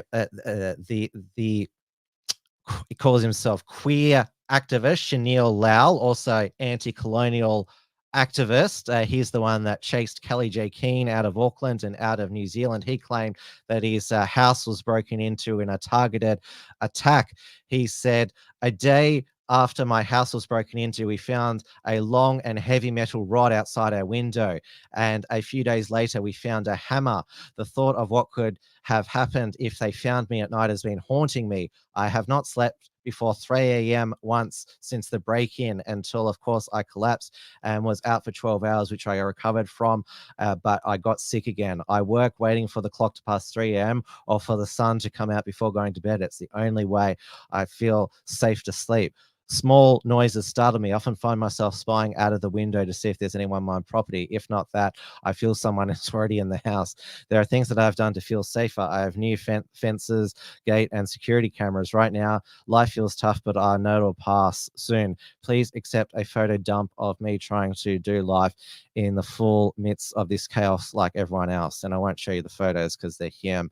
he calls himself queer activist Shanil Lal, also anti-colonial activist. He's the one that chased Kelly J. Keane out of Auckland and out of New Zealand. He claimed that his house was broken into in a targeted attack. He said, a day after my house was broken into, we found a long and heavy metal rod outside our window. And a few days later, we found a hammer. The thought of what could have happened if they found me at night has been haunting me. I have not slept before 3 a.m. once since the break-in until, of course, I collapsed and was out for 12 hours, which I recovered from, but I got sick again. I work waiting for the clock to pass 3 a.m. or for the sun to come out before going to bed. It's the only way I feel safe to sleep. Small noises startle me. I often find myself spying out of the window to see if there's anyone on my property. If not that, I feel someone is already in the house. There are things that I've done to feel safer. I have new fences, gate, and security cameras. Right now, life feels tough, but I know it'll pass soon. Please accept a photo dump of me trying to do life in the full midst of this chaos like everyone else. And I won't show you the photos because they're him.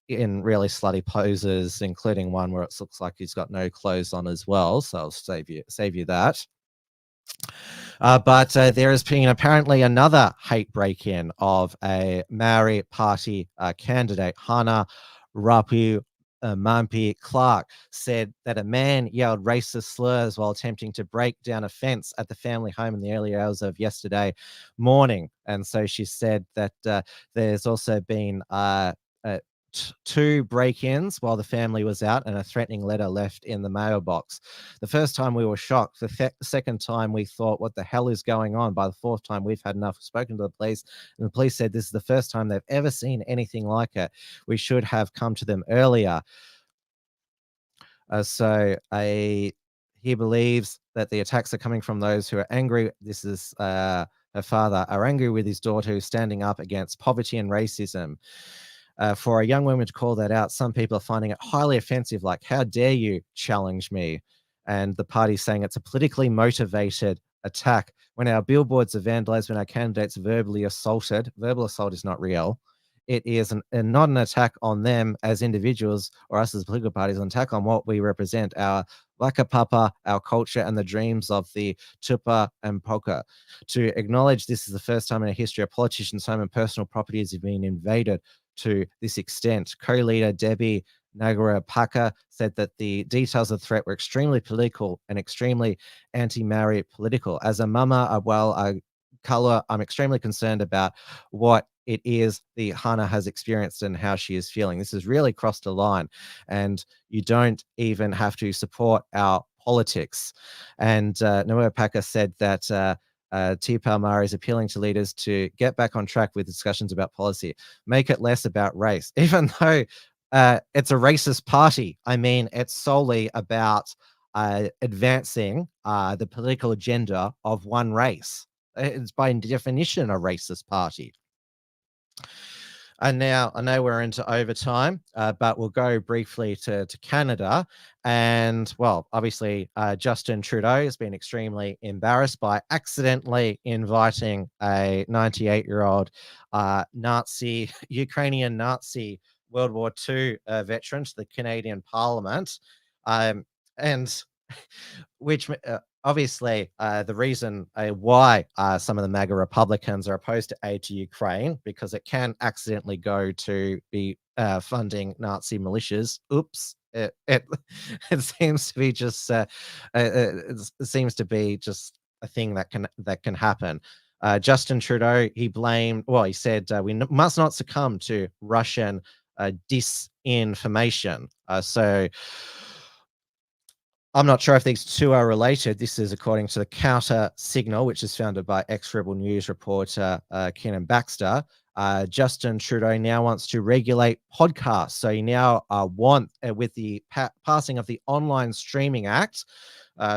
In really slutty poses, including one where it looks like he's got no clothes on as well. So I'll save you that. But there has been apparently another hate break-in of a Maori Party candidate, Hana Rapu Mampi Clark, said that a man yelled racist slurs while attempting to break down a fence at the family home in the early hours of yesterday morning. And so she said that there's also been 2 break-ins while the family was out and a threatening letter left in the mailbox. The first time we were shocked. The second time we thought, what the hell is going on? By the 4th time, we've had enough. We've spoken to the police, and the police said this is the first time they've ever seen anything like it. We should have come to them earlier. He believes that the attacks are coming from those who are angry. This is her father, are angry with his daughter who's standing up against poverty and racism. For a young woman to call that out, some people are finding it highly offensive, like, how dare you challenge me? And the party's saying it's a politically motivated attack. When our billboards are vandalized, when our candidates are verbally assaulted, verbal assault is not real. It is not an attack on them as individuals or us as political parties, an attack on what we represent, our Whakapapa, our culture, and the dreams of the Tupa and Poka. To acknowledge this is the first time in our history a politician's home and personal properties have been invaded to this extent. Co-leader Debbie Nagara Paka said that the details of the threat were extremely political and extremely anti-Maori political. As a mama, Kala, I'm extremely concerned about what it is the Hana has experienced and how she is feeling. This has really crossed a line, and you don't even have to support our politics. And Noel Paka said that Te Maori is appealing to leaders to get back on track with discussions about policy, make it less about race, even though it's a racist party. I mean, it's solely about advancing the political agenda of one race. It's by definition a racist party. And now I know we're into overtime, but we'll go briefly to Canada. And, well, obviously, Justin Trudeau has been extremely embarrassed by accidentally inviting a 98-year-old Ukrainian Nazi World War II veteran to the Canadian Parliament, and which obviously, the reason why some of the MAGA Republicans are opposed to aid to Ukraine, because it can accidentally go to be funding Nazi militias. Oops. It seems to be just it seems to be just a thing that can happen. Justin Trudeau, he said we must not succumb to Russian disinformation. So I'm not sure if these two are related. This is according to the Counter Signal, which is founded by ex-Rebel News reporter Kenan Baxter. Justin Trudeau now wants to regulate podcasts. So he now with the passing of the Online Streaming Act.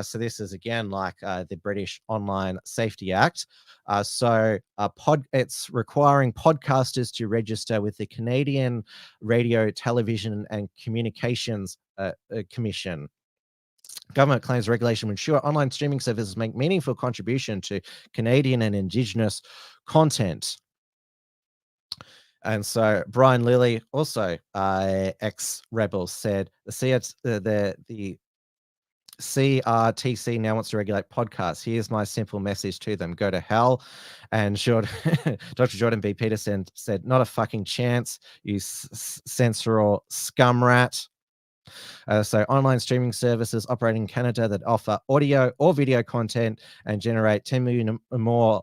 So this is again like the British Online Safety Act. It's requiring podcasters to register with the Canadian Radio, Television and Communications Commission. Government claims regulation will ensure online streaming services make meaningful contribution to Canadian and Indigenous content. And so Brian Lilly, also ex-Rebel, said the CRTC now wants to regulate podcasts. Here's my simple message to them: go to hell. And Dr. Jordan B. Peterson said, not a fucking chance, you censor or scum rat. So online streaming services operating in Canada that offer audio or video content and generate 10 million or more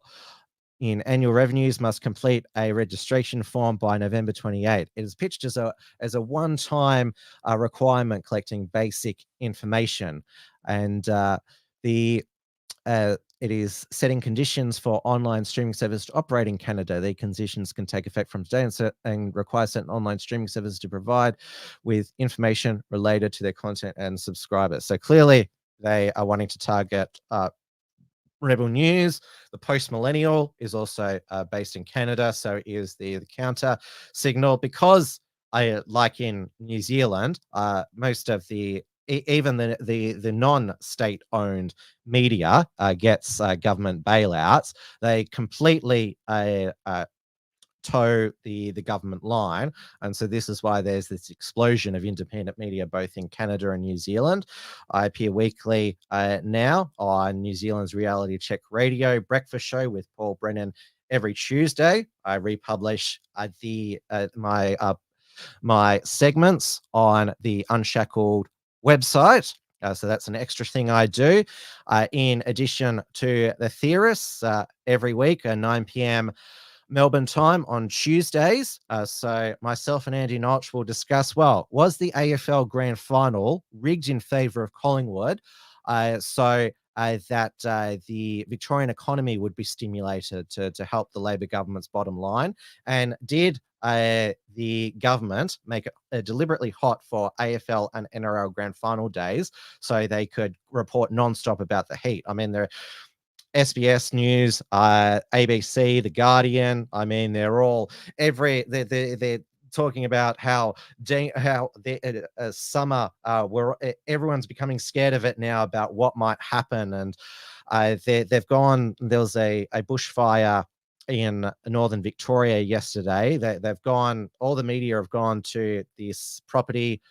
in annual revenues must complete a registration form by November 28. It is pitched as a one-time requirement collecting basic information. And it is setting conditions for online streaming service to operate in Canada. The conditions can take effect from today and require certain online streaming services to provide with information related to their content and subscribers. So clearly they are wanting to target Rebel News. The Post Millennial is also based in Canada, so is the Counter Signal. Because like in New Zealand, most of even the non-state-owned media gets government bailouts. They completely toe the government line, and so this is why there's this explosion of independent media both in Canada and New Zealand. I appear weekly now on New Zealand's Reality Check Radio breakfast show with Paul Brennan every Tuesday. I republish my segments on the Unshackled website. So that's an extra thing I do. In addition to the Theorists, every week at 9 p.m. Melbourne time on Tuesdays. So myself and Andy Notch will discuss, was the AFL Grand Final rigged in favour of Collingwood so that the Victorian economy would be stimulated to help the Labor government's bottom line? And did the government make it deliberately hot for AFL and NRL Grand Final days so they could report non-stop about the heat? I mean, they're SBS News, ABC, The Guardian. I mean, they're talking about how the summer, where everyone's becoming scared of it now about what might happen. And they've gone. There was a bushfire in northern Victoria yesterday. They've gone. All the media have gone to this property,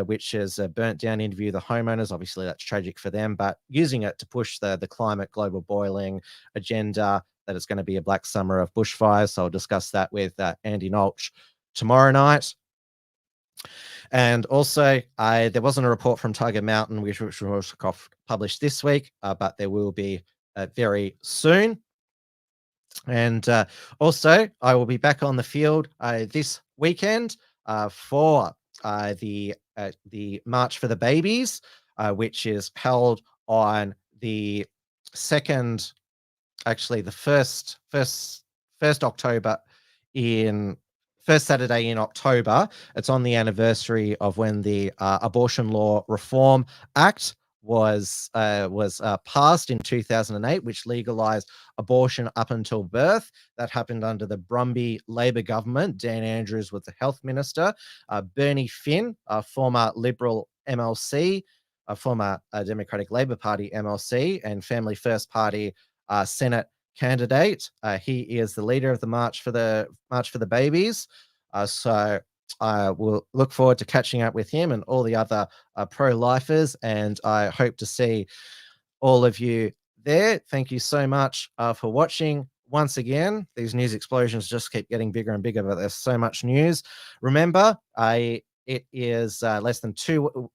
which is burnt down, interview the homeowners. Obviously, that's tragic for them, but using it to push the climate global boiling agenda, that it's going to be a black summer of bushfires. So I'll discuss that with Andy Nolch tomorrow night. And also, there wasn't a report from Tiger Mountain, which was published this week, but there will be very soon. And also, I will be back on the field this weekend for the March for the Babies, which is held on the first Saturday in October. It's on the anniversary of when the Abortion Law Reform Act was passed in 2008, which legalized abortion up until birth. That happened under the Brumby Labor government. Dan Andrews was the health minister. Bernie Finn, a former Liberal MLC, a former Democratic Labor Party MLC, and Family First Party Senate candidate. He is the leader of the March for the Babies. So I will look forward to catching up with him and all the other pro-lifers, and I hope to see all of you there. Thank you so much for watching. Once again, these news explosions just keep getting bigger and bigger, but there's so much news. Remember, it is less than 2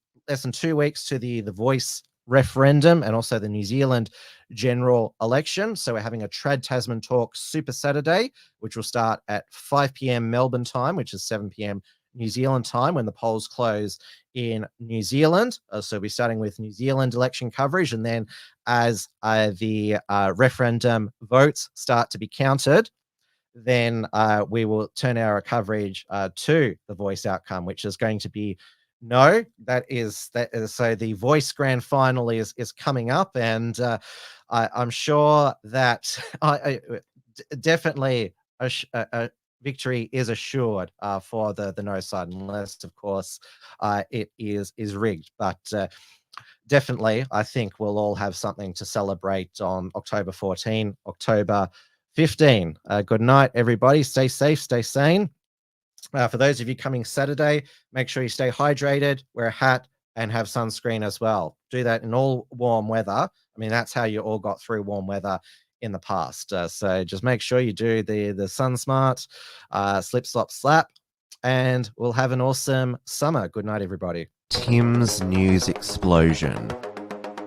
weeks to the Voice referendum and also the New Zealand general election. So we're having a Trad Tasman Talk Super Saturday, which will start at 5 p.m. Melbourne time, which is 7 p.m. New Zealand time when the polls close in New Zealand. So we'll be starting with New Zealand election coverage, and then as the referendum votes start to be counted, then we will turn our coverage to the Voice outcome, which is going to be no. So the Voice Grand Final is coming up, and I'm sure that definitely a victory is assured for the no side, unless, of course, it is rigged. But definitely, I think we'll all have something to celebrate on October 14, October 15. Good night, everybody. Stay safe, stay sane. For those of you coming Saturday, make sure you stay hydrated, wear a hat, and have sunscreen as well. Do that in all warm weather. I mean, that's how you all got through warm weather in the past. So just make sure you do the sun smart, slip, slop, slap, and we'll have an awesome summer. Good night, everybody. Tim's News Explosion.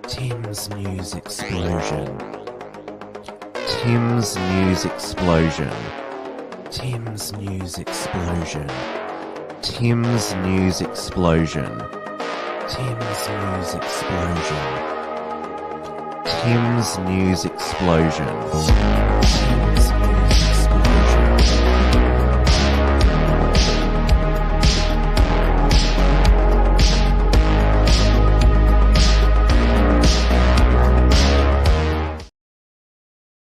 Tim's News Explosion. Tim's News Explosion. Tim's News Explosion. Tim's News Explosion. Tim's News Explosion. Tim's News Explosion.